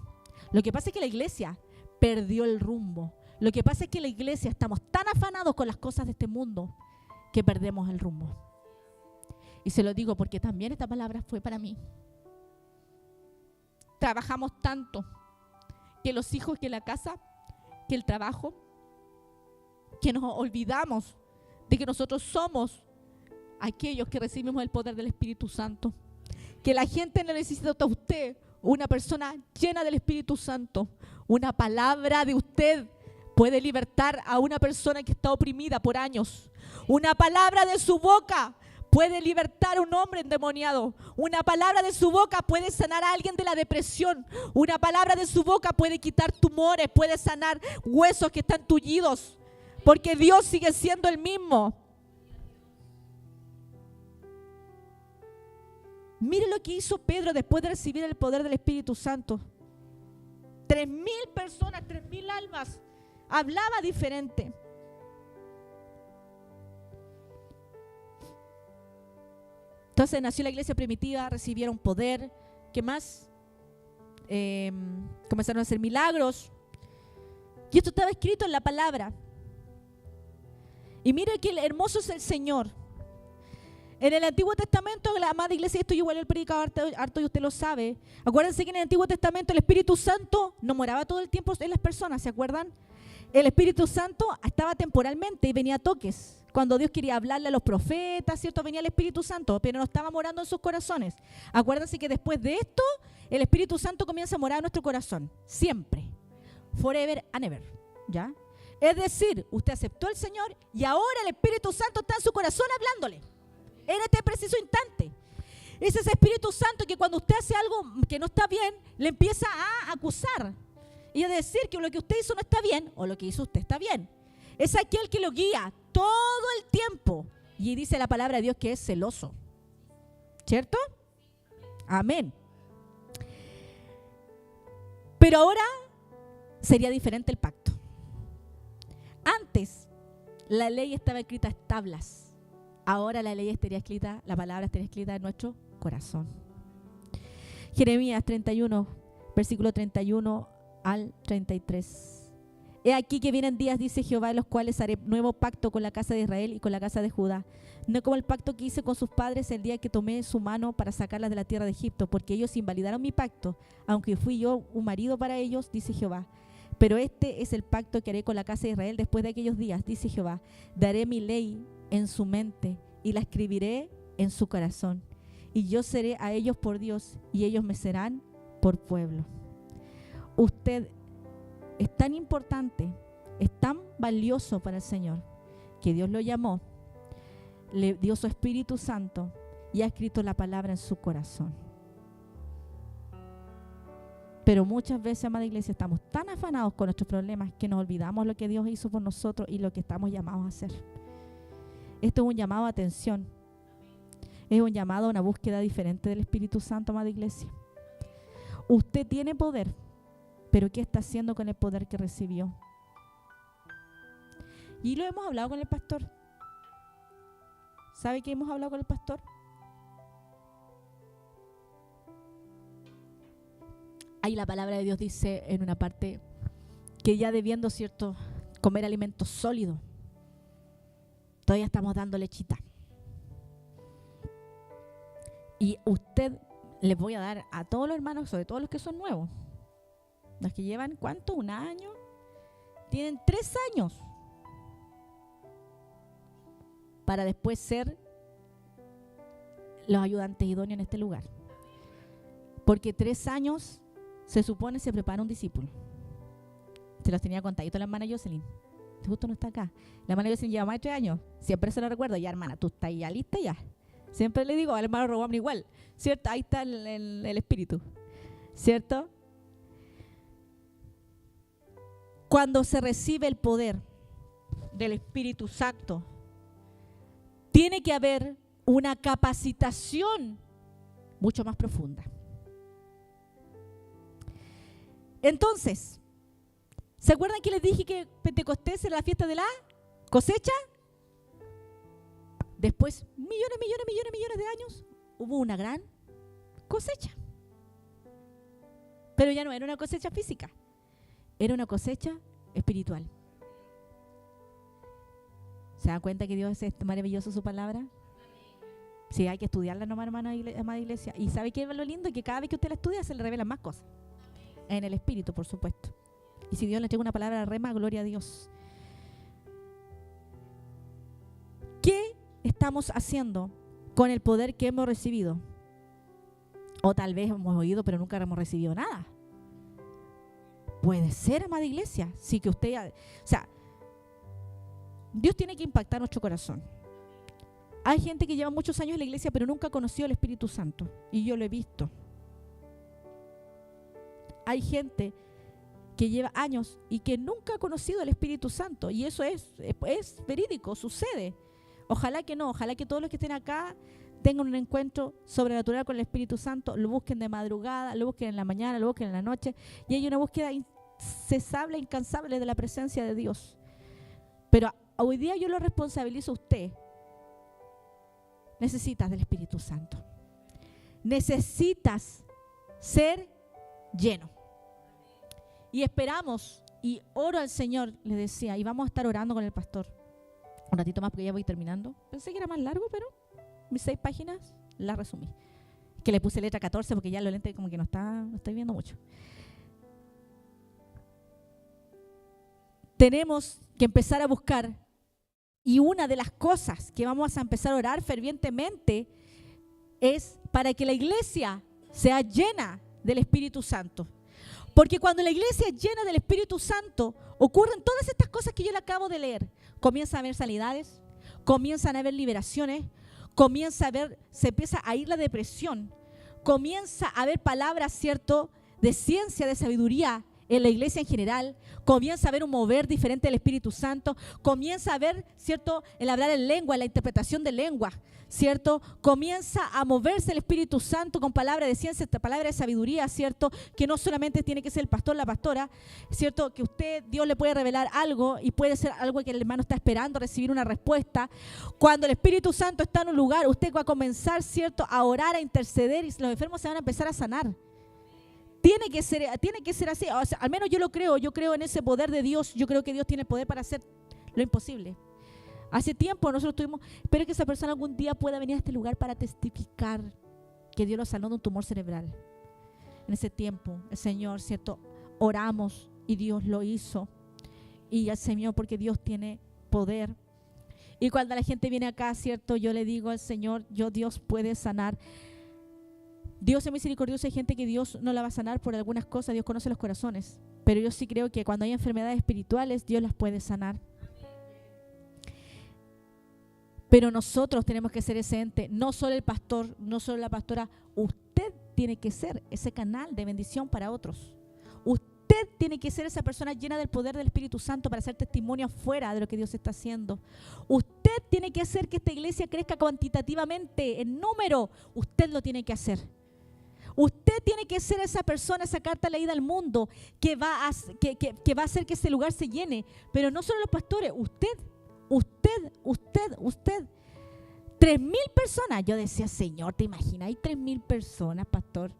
Lo que pasa es que la iglesia perdió el rumbo. Lo que pasa es que la iglesia estamos tan afanados con las cosas de este mundo que perdemos el rumbo. Y se lo digo porque también esta palabra fue para mí. Trabajamos tanto que los hijos, que la casa, que el trabajo, que nos olvidamos de que nosotros somos aquellos que recibimos el poder del Espíritu Santo. Que la gente no necesita a usted, una persona llena del Espíritu Santo. Una palabra de usted puede libertar a una persona que está oprimida por años. Una palabra de su boca puede libertar a un hombre endemoniado. Una palabra de su boca puede sanar a alguien de la depresión. Una palabra de su boca puede quitar tumores, puede sanar huesos que están tullidos. Porque Dios sigue siendo el mismo. Mire lo que hizo Pedro después de recibir el poder del Espíritu Santo. 3,000 personas, 3,000 almas. Hablaba diferente. Entonces nació la iglesia primitiva, recibieron poder. ¿Qué más? Comenzaron a hacer milagros. Y esto estaba escrito en la palabra. Y mire que hermoso es el Señor. En el Antiguo Testamento, la amada iglesia, esto yo igual he predicado harto y usted lo sabe. Acuérdense que en el Antiguo Testamento el Espíritu Santo no moraba todo el tiempo en las personas, ¿se acuerdan? El Espíritu Santo estaba temporalmente y venía a toques. Cuando Dios quería hablarle a los profetas, ¿cierto? Venía el Espíritu Santo, pero no estaba morando en sus corazones. Acuérdense que después de esto, el Espíritu Santo comienza a morar en nuestro corazón. Siempre. Forever and ever. ¿Ya? Es decir, usted aceptó al Señor y ahora el Espíritu Santo está en su corazón hablándole. En este preciso instante. Es ese Espíritu Santo que cuando usted hace algo que no está bien, le empieza a acusar y a decir que lo que usted hizo no está bien o lo que hizo usted está bien. Es aquel que lo guía todo el tiempo. Y dice la palabra de Dios que es celoso. ¿Cierto? Amén. Pero ahora sería diferente el pacto. Antes la ley estaba escrita en tablas. Ahora la ley estaría escrita, la palabra estaría escrita en nuestro corazón. Jeremías 31, versículo 31 al 33. He aquí que vienen días, dice Jehová, en los cuales haré nuevo pacto con la casa de Israel y con la casa de Judá. No como el pacto que hice con sus padres el día que tomé su mano para sacarlas de la tierra de Egipto, porque ellos invalidaron mi pacto, aunque fui yo un marido para ellos, dice Jehová. Pero este es el pacto que haré con la casa de Israel después de aquellos días, dice Jehová. Daré mi ley en su mente y la escribiré en su corazón. Y yo seré a ellos por Dios y ellos me serán por pueblo. Usted es tan importante, es tan valioso para el Señor, que Dios lo llamó, le dio su Espíritu Santo y ha escrito la palabra en su corazón. Pero muchas veces, amada iglesia, estamos tan afanados con nuestros problemas que nos olvidamos lo que Dios hizo por nosotros y lo que estamos llamados a hacer. Esto es un llamado a atención. Es un llamado a una búsqueda diferente del Espíritu Santo, amada iglesia. Usted tiene poder, pero ¿qué está haciendo con el poder que recibió? Y lo hemos hablado con el pastor. ¿Sabe qué hemos hablado con el pastor? Ahí la palabra de Dios dice en una parte que ya debiendo, ¿cierto?, comer alimentos sólidos, todavía estamos dando lechita. Y usted, les voy a dar a todos los hermanos, sobre todo los que son nuevos, los que llevan, ¿cuánto? ¿Un año? Tienen 3 años para después ser los ayudantes idóneos en este lugar. Porque 3 años se supone se prepara un discípulo. Se los tenía contadito la hermana Jocelyn. Justo no está acá. La hermana Jocelyn lleva más de 3 años. Siempre se lo recuerdo. Ya, hermana, tú estás ya lista ya. Siempre le digo al hermano Robón igual. ¿Cierto? Ahí está el espíritu. ¿Cierto? Cuando se recibe el poder del Espíritu Santo, tiene que haber una capacitación mucho más profunda. Entonces, ¿se acuerdan que les dije que Pentecostés era la fiesta de la cosecha? Después, millones de años, hubo una gran cosecha. Pero ya no era una cosecha física, era una cosecha espiritual. ¿Se dan cuenta que Dios es maravilloso su palabra? Sí, hay que estudiarla nomás, amada iglesia. Y ¿sabe qué es lo lindo? Que cada vez que usted la estudia se le revelan más cosas. En el espíritu, por supuesto. Y si Dios le entrega una palabra rema, gloria a Dios. ¿Qué estamos haciendo con el poder que hemos recibido? O tal vez hemos oído, pero nunca hemos recibido nada. Puede ser, amada iglesia. Sí, que usted, o sea, Dios tiene que impactar nuestro corazón. Hay gente que lleva muchos años en la iglesia, pero nunca conoció el Espíritu Santo. Y yo lo he visto. Hay gente que lleva años y que nunca ha conocido el Espíritu Santo. Y eso es verídico, sucede. Ojalá que no, ojalá que todos los que estén acá tengan un encuentro sobrenatural con el Espíritu Santo, lo busquen de madrugada, lo busquen en la mañana, lo busquen en la noche, y hay una búsqueda incesable, incansable de la presencia de Dios. Pero hoy día yo lo responsabilizo a usted. Necesitas del Espíritu Santo. Necesitas ser lleno. Y esperamos, y oro al Señor, le decía, y vamos a estar orando con el pastor. Un ratito más porque ya voy terminando. Pensé que era más largo, pero mis 6 páginas las resumí. Que le puse letra 14 porque ya los lentes como que no estoy viendo mucho. Tenemos que empezar a buscar, y una de las cosas que vamos a empezar a orar fervientemente es para que la iglesia sea llena del Espíritu Santo. Porque cuando la iglesia es llena del Espíritu Santo, ocurren todas estas cosas que yo le acabo de leer. Comienzan a haber sanidades, comienzan a haber liberaciones, se empieza a ir la depresión, comienza a haber palabras, ¿cierto?, de ciencia, de sabiduría en la iglesia en general, comienza a haber un mover diferente del Espíritu Santo, comienza a haber, ¿cierto?, el hablar en lengua, la interpretación de lengua, ¿cierto? Comienza a moverse el Espíritu Santo con palabras de ciencia, palabras de sabiduría, ¿cierto? Que no solamente tiene que ser el pastor, la pastora, ¿cierto? Que Dios le puede revelar algo y puede ser algo que el hermano está esperando recibir una respuesta. Cuando el Espíritu Santo está en un lugar, usted va a comenzar, ¿cierto?, a orar, a interceder, y los enfermos se van a empezar a sanar. Tiene que ser así. O sea, al menos yo creo en ese poder de Dios. Yo creo que Dios tiene el poder para hacer lo imposible. Hace tiempo nosotros espero que esa persona algún día pueda venir a este lugar para testificar que Dios lo sanó de un tumor cerebral. En ese tiempo, el Señor, ¿cierto?, oramos y Dios lo hizo. Y al Señor, porque Dios tiene poder. Y cuando la gente viene acá, ¿cierto?, yo le digo al Señor, Dios puede sanar. Dios es misericordioso. Hay gente que Dios no la va a sanar por algunas cosas. Dios conoce los corazones. Pero yo sí creo que cuando hay enfermedades espirituales, Dios las puede sanar. Pero nosotros tenemos que ser ese ente. No solo el pastor, no solo la pastora. Usted tiene que ser ese canal de bendición para otros. Usted tiene que ser esa persona llena del poder del Espíritu Santo para hacer testimonio afuera de lo que Dios está haciendo. Usted tiene que hacer que esta iglesia crezca cuantitativamente, en número. Usted lo tiene que hacer. Usted tiene que ser esa persona, esa carta leída al mundo que va a hacer que ese lugar se llene. Pero no solo los pastores, usted. 3,000 personas. Yo decía, Señor, ¿te imaginas? Hay 3,000 personas, pastor.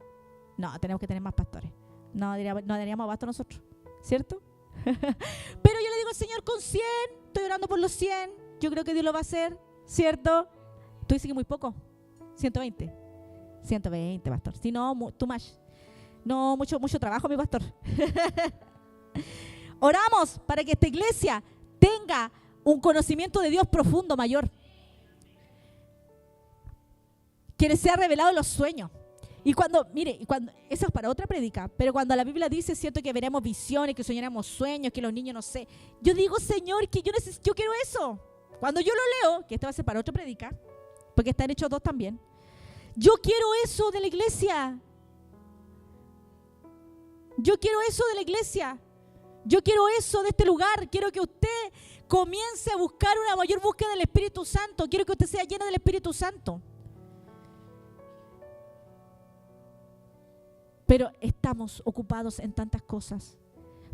No, tenemos que tener más pastores. No daríamos abasto nosotros, ¿cierto? Pero yo le digo al Señor, con 100, estoy orando por los 100. Yo creo que Dios lo va a hacer, ¿cierto? Tú dices que muy poco. 120, pastor. Si no, too much. No, mucho trabajo, mi pastor. Oramos para que esta iglesia tenga un conocimiento de Dios profundo, mayor. Que les sea revelado en los sueños. Y cuando eso es para otra prédica, pero cuando la Biblia dice, cierto, que veremos visiones, que soñaremos sueños, que los niños no sé. Yo digo, Señor, que yo quiero eso. Cuando yo lo leo, que esto va a ser para otra prédica, porque están hechos 2 también. Yo quiero eso de la iglesia. Yo quiero eso de la iglesia. Yo quiero eso de este lugar. Quiero que usted comience a buscar una mayor búsqueda del Espíritu Santo. Quiero que usted sea lleno del Espíritu Santo. Pero estamos ocupados en tantas cosas.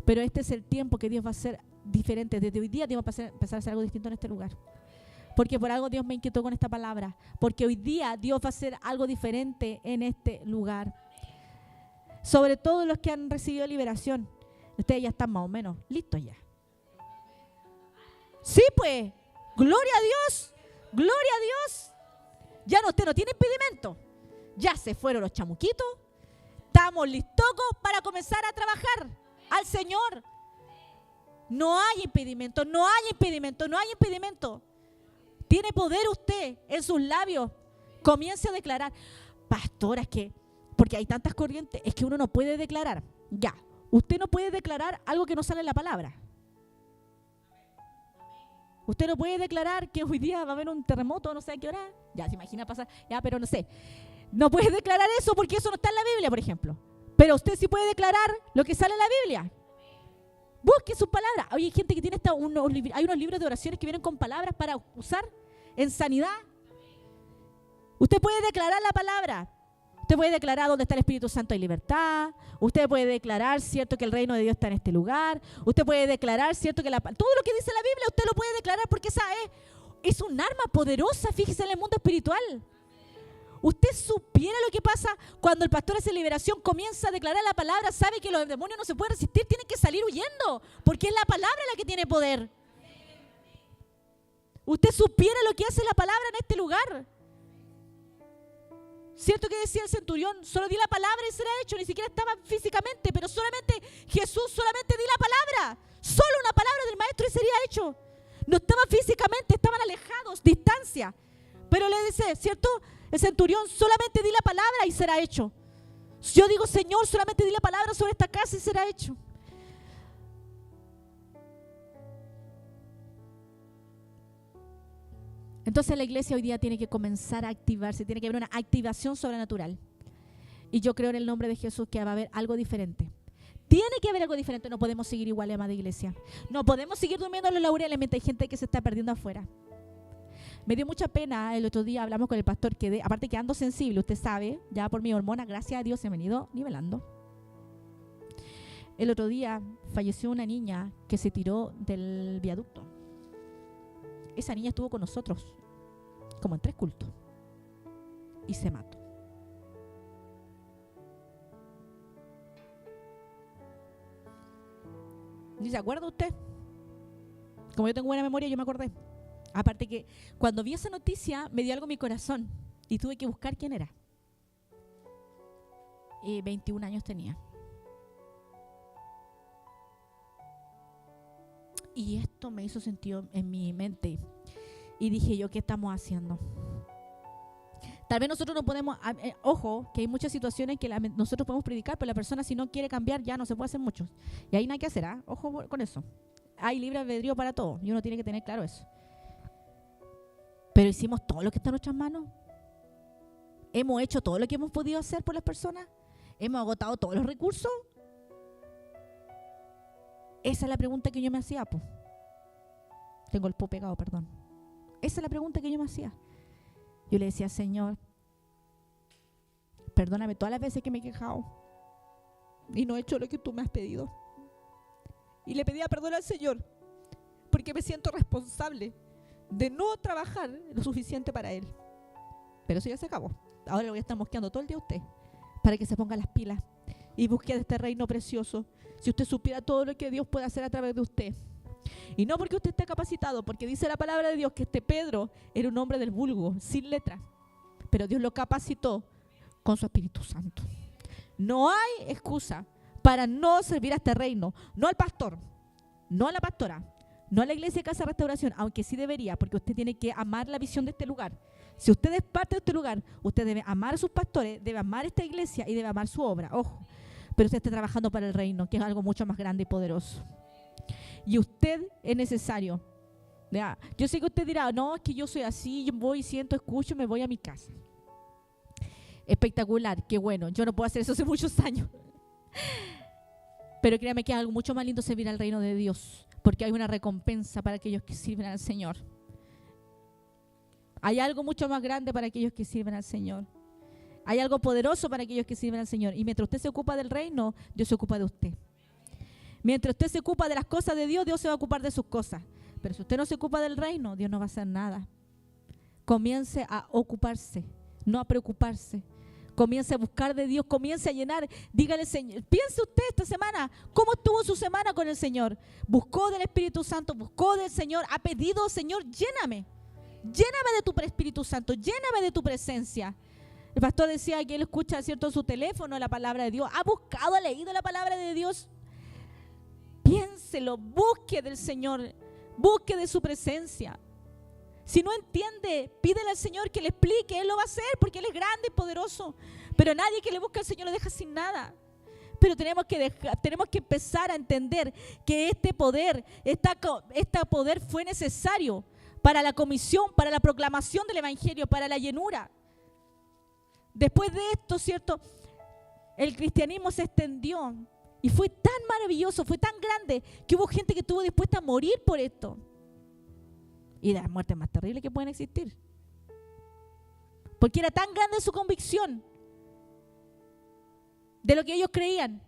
Pero este es el tiempo que Dios va a hacer diferente. Desde hoy día Dios va a empezar a hacer algo distinto en este lugar. Porque por algo Dios me inquietó con esta palabra. Porque hoy día Dios va a hacer algo diferente en este lugar. Sobre todo los que han recibido liberación. Ustedes ya están más o menos listos ya. Sí, pues. Gloria a Dios. Gloria a Dios. Ya usted no tiene impedimento. Ya se fueron los chamuquitos. Estamos listos para comenzar a trabajar al Señor. No hay impedimento, no hay impedimento, no hay impedimento. Tiene poder usted en sus labios. Comience a declarar. Pastora, es que, porque hay tantas corrientes, es que uno no puede declarar. Ya, usted no puede declarar algo que no sale en la palabra. Usted no puede declarar que hoy día va a haber un terremoto, no sé a qué hora. Ya, se imagina pasar, ya, pero no sé. No puede declarar eso porque eso no está en la Biblia, por ejemplo. Pero usted sí puede declarar lo que sale en la Biblia. Busque sus palabras. Hay gente que tiene hay unos libros de oraciones que vienen con palabras para usar en sanidad. Usted puede declarar la palabra. Usted puede declarar dónde está el Espíritu Santo hay libertad. Usted puede declarar, cierto, que el reino de Dios está en este lugar. Usted puede declarar, cierto, que todo lo que dice la Biblia usted lo puede declarar porque esa es un arma poderosa, fíjese, en el mundo espiritual. Usted supiera lo que pasa cuando el pastor hace liberación, comienza a declarar la palabra, sabe que los demonios no se pueden resistir, tienen que salir huyendo, porque es la palabra la que tiene poder. Usted supiera lo que hace la palabra en este lugar. Cierto que decía el centurión, solo di la palabra y será hecho, ni siquiera estaba físicamente, pero solamente Jesús, solamente di la palabra, solo una palabra del maestro y sería hecho. No estaban físicamente, estaban alejados, distancia. Pero le dice, ¿cierto? El centurión, solamente di la palabra y será hecho. Yo digo, Señor, solamente di la palabra sobre esta casa y será hecho. Entonces la iglesia hoy día tiene que comenzar a activarse, tiene que haber una activación sobrenatural. Y yo creo en el nombre de Jesús que va a haber algo diferente. Tiene que haber algo diferente, no podemos seguir igual, amada iglesia. No podemos seguir durmiendo en los laureles mientras hay gente que se está perdiendo afuera. Me dio mucha pena, el otro día hablamos con el pastor, que aparte que ando sensible, usted sabe, ya por mi hormona, gracias a Dios se me han ido nivelando. El otro día falleció una niña que se tiró del viaducto. Esa niña estuvo con nosotros como en 3 cultos y se mató. ¿Y se acuerda usted? Como yo tengo buena memoria, yo me acordé. Aparte que cuando vi esa noticia me dio algo en mi corazón y tuve que buscar quién era. 21 años tenía. Y esto me hizo sentido en mi mente. Y dije yo, ¿qué estamos haciendo? Tal vez nosotros no podemos, ojo, que hay muchas situaciones que nosotros podemos predicar, pero la persona si no quiere cambiar ya no se puede hacer mucho. Y ahí nada que hacer, ¿eh? Ojo con eso. Hay libre albedrío para todo y uno tiene que tener claro eso. Pero hicimos todo lo que está en nuestras manos. Hemos hecho todo lo que hemos podido hacer por las personas. Hemos agotado todos los recursos. Esa es la pregunta que yo me hacía, po. Tengo el po pegado, perdón. Esa es la pregunta que yo me hacía. Yo le decía, Señor, perdóname todas las veces que me he quejado y no he hecho lo que tú me has pedido. Y le pedía perdón al Señor porque me siento responsable de no trabajar lo suficiente para Él. Pero eso ya se acabó. Ahora le voy a estar mosqueando todo el día a usted para que se ponga las pilas y busque de este reino precioso. Si usted supiera todo lo que Dios puede hacer a través de usted. Y no porque usted esté capacitado, porque dice la palabra de Dios que este Pedro era un hombre del vulgo, sin letra. Pero Dios lo capacitó con su Espíritu Santo. No hay excusa para no servir a este reino. No al pastor, no a la pastora, no a la iglesia de Casa de Restauración, aunque sí debería, porque usted tiene que amar la visión de este lugar. Si usted es parte de este lugar, usted debe amar a sus pastores, debe amar esta iglesia y debe amar su obra. Ojo, pero usted está trabajando para el reino, que es algo mucho más grande y poderoso. Y usted es necesario. ¿Ya? Yo sé que usted dirá, no, es que yo soy así, yo voy, siento, escucho, me voy a mi casa. Espectacular, qué bueno. Yo no puedo hacer eso hace muchos años. Pero créame que es algo mucho más lindo servir al reino de Dios, porque hay una recompensa para aquellos que sirven al Señor. Hay algo mucho más grande para aquellos que sirven al Señor. Hay algo poderoso para aquellos que sirven al Señor. Y mientras usted se ocupa del reino, Dios se ocupa de usted. Mientras usted se ocupa de las cosas de Dios, Dios se va a ocupar de sus cosas. Pero si usted no se ocupa del reino, Dios no va a hacer nada. Comience a ocuparse, no a preocuparse. Comience a buscar de Dios, comience a llenar. Dígale, Señor, piense usted esta semana, ¿cómo estuvo su semana con el Señor? Buscó del Espíritu Santo, buscó del Señor, ha pedido, Señor, lléname. Lléname de tu Espíritu Santo, lléname de tu presencia. El pastor decía que él escucha, ¿cierto?, en su teléfono la palabra de Dios. ¿Ha buscado, ha leído la palabra de Dios? Piénselo, busque del Señor, busque de su presencia. Si no entiende, pídele al Señor que le explique, Él lo va a hacer porque Él es grande y poderoso. Pero nadie que le busca al Señor lo deja sin nada. Pero tenemos que empezar a entender que este poder fue necesario para la comisión, para la proclamación del Evangelio, para la llenura. Después de esto, ¿cierto?, el cristianismo se extendió y fue tan maravilloso, fue tan grande que hubo gente que estuvo dispuesta a morir por esto. Y de las muertes más terribles que pueden existir. porque era tan grande su convicción de lo que ellos creían.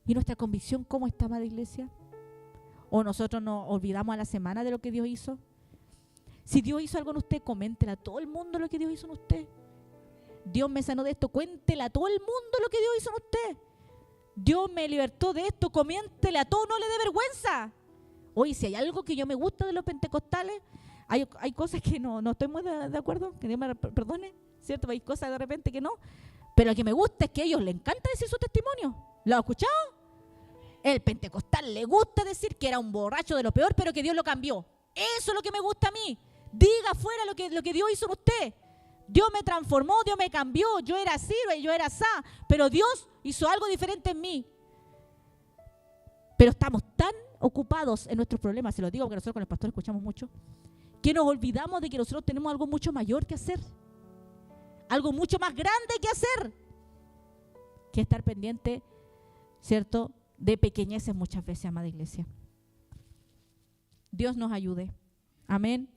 ¿Y nuestra convicción cómo está, amada iglesia? ¿O nosotros nos olvidamos a la semana de lo que Dios hizo? Si Dios hizo algo en usted, coméntela a todo el mundo lo que Dios hizo en usted. Dios me sanó de esto, cuéntela a todo el mundo lo que Dios hizo en usted. Dios me libertó de esto, coméntele a todo, no le dé vergüenza. Oye, si hay algo que yo me gusta de los pentecostales, hay cosas que no estoy muy de acuerdo, que Dios me perdone, ¿cierto? Hay cosas de repente que no. Pero lo que me gusta es que a ellos les encanta decir su testimonio. ¿Lo has escuchado? El pentecostal le gusta decir que era un borracho de lo peor, pero que Dios lo cambió. Eso es lo que me gusta a mí. Diga afuera lo que Dios hizo en usted. Dios me transformó, Dios me cambió, yo era así, yo era así, pero Dios hizo algo diferente en mí. Pero estamos tan ocupados en nuestros problemas, se lo digo porque nosotros con el pastor escuchamos mucho, que nos olvidamos de que nosotros tenemos algo mucho mayor que hacer, algo mucho más grande que hacer, que estar pendiente, ¿cierto?, de pequeñeces muchas veces, amada iglesia. Dios nos ayude. Amén.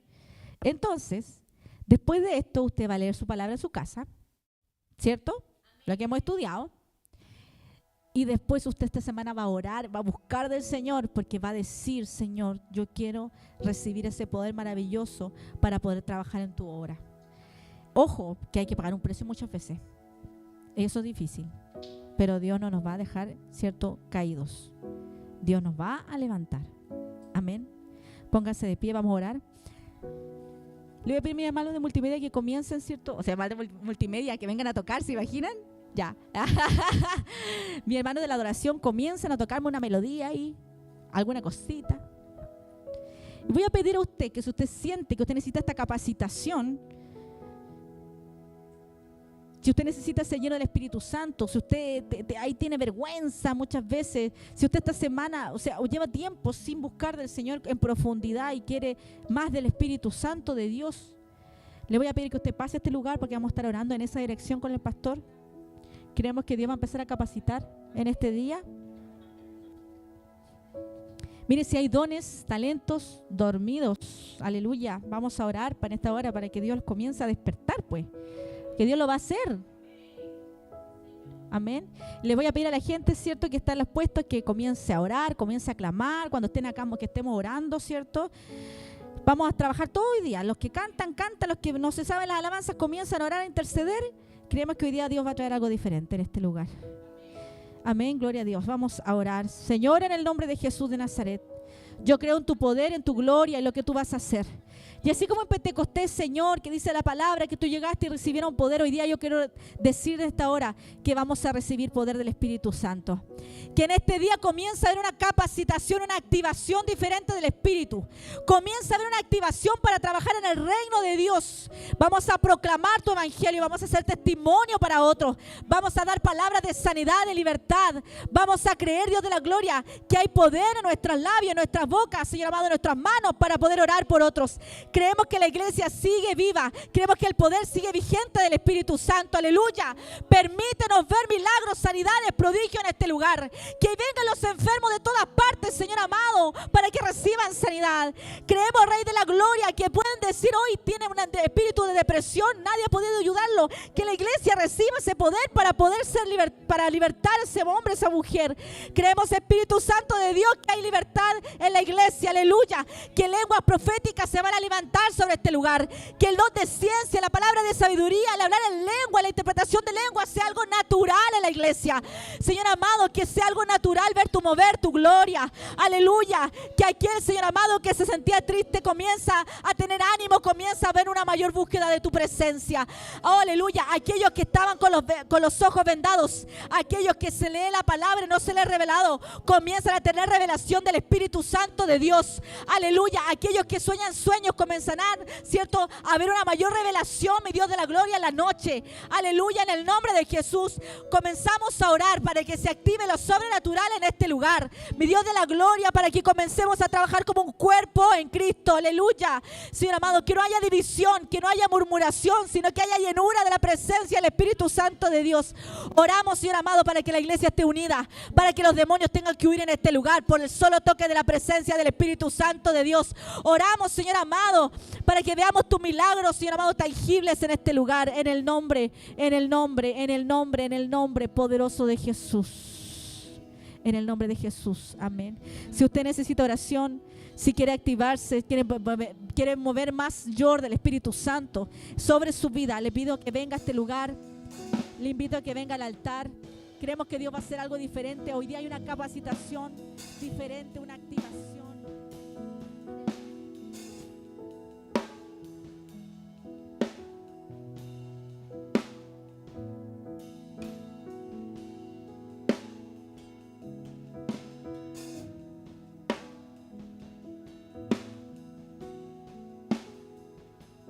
Entonces, después de esto, usted va a leer su palabra en su casa, ¿cierto? Lo que hemos estudiado. Y después usted esta semana va a orar, va a buscar del Señor, porque va a decir, Señor, yo quiero recibir ese poder maravilloso para poder trabajar en tu obra. Ojo, que hay que pagar un precio muchas veces. Eso es difícil. Pero Dios no nos va a dejar, ¿cierto?, caídos. Dios nos va a levantar. Amén. Pónganse de pie, vamos a orar. Le voy a pedir a mis hermanos de multimedia que comiencen, ¿cierto? O sea, hermanos de multimedia, que vengan a tocar, ¿se imaginan? Ya. Mis hermanos de la adoración comiencen a tocarme una melodía ahí, alguna cosita. Y voy a pedir a usted que si usted siente que usted necesita esta capacitación, si usted necesita ser lleno del Espíritu Santo, si usted ahí tiene vergüenza muchas veces, si usted esta semana, o sea, lleva tiempo sin buscar del Señor en profundidad y quiere más del Espíritu Santo de Dios, le voy a pedir que usted pase a este lugar porque vamos a estar orando en esa dirección con el pastor. Creemos que Dios va a empezar a capacitar en este día. Mire, si hay dones, talentos dormidos, aleluya, vamos a orar para esta hora para que Dios los comience a despertar, pues. Que Dios lo va a hacer. Amén. Le voy a pedir a la gente, ¿cierto?, que está en los puestos, que comience a orar, comience a clamar. Cuando estén acá, que estemos orando, ¿cierto? Vamos a trabajar todo hoy día. Los que cantan, cantan. Los que no se saben las alabanzas, comienzan a orar, a interceder. Creemos que hoy día Dios va a traer algo diferente en este lugar. Amén, gloria a Dios. Vamos a orar. Señor, en el nombre de Jesús de Nazaret, yo creo en tu poder, en tu gloria, en lo que tú vas a hacer. Y así como en Pentecostés, Señor, que dice la palabra que tú llegaste y recibieron poder, hoy día yo quiero decir de esta hora que vamos a recibir poder del Espíritu Santo. Que en este día comienza a haber una capacitación, una activación diferente del Espíritu. Comienza a haber una activación para trabajar en el reino de Dios. Vamos a proclamar tu evangelio, vamos a hacer testimonio para otros. Vamos a dar palabras de sanidad, de libertad. Vamos a creer, Dios de la gloria, que hay poder en nuestros labios, en nuestras bocas, Señor amado, en nuestras manos para poder orar por otros. Creemos que la iglesia sigue viva. Creemos que el poder sigue vigente del Espíritu Santo. Aleluya. Permítenos ver milagros, sanidades, prodigios en este lugar. Que vengan los enfermos de todas partes, Señor amado, para que reciban sanidad. Creemos, Rey de la Gloria, que pueden decir hoy tiene un espíritu de depresión, nadie ha podido ayudarlo. Que la iglesia reciba ese poder para poder ser para libertar a ese hombre, a esa mujer. Creemos, Espíritu Santo de Dios, que hay libertad en la iglesia. Aleluya. Que lenguas proféticas se van a levantar sobre este lugar, que el don de ciencia, la palabra de sabiduría, el hablar en lengua, la interpretación de lengua sea algo natural en la iglesia. Señor amado, que sea algo natural ver tu mover, tu gloria. Aleluya. Que aquel, Señor amado, que se sentía triste comienza a tener ánimo, comienza a ver una mayor búsqueda de tu presencia. Oh, aleluya. Aquellos que estaban con los ojos vendados, aquellos que se lee la palabra y no se les ha revelado, comienzan a tener revelación del Espíritu Santo de Dios. Aleluya. Aquellos que sueñan sueños comenzarán, ¿cierto?, a ver una mayor revelación, mi Dios de la gloria, en la noche. Aleluya, en el nombre de Jesús comenzamos a orar para que se active lo sobrenatural en este lugar. Mi Dios de la la gloria para que comencemos a trabajar como un cuerpo en Cristo. Aleluya. Señor amado, que no haya división, que no haya murmuración, sino que haya llenura de la presencia del Espíritu Santo de Dios. Oramos, Señor amado, para que la iglesia esté unida, para que los demonios tengan que huir en este lugar por el solo toque de la presencia del Espíritu Santo de Dios. Oramos, Señor amado, para que veamos tus milagros, Señor amado, tangibles en este lugar, en el nombre poderoso de Jesús. En el nombre de Jesús. Amén. Si usted necesita oración, si quiere activarse, quiere mover más llor del Espíritu Santo sobre su vida, le pido que venga a este lugar. Le invito a que venga al altar. Creemos que Dios va a hacer algo diferente. Hoy día hay una capacitación diferente, una activación.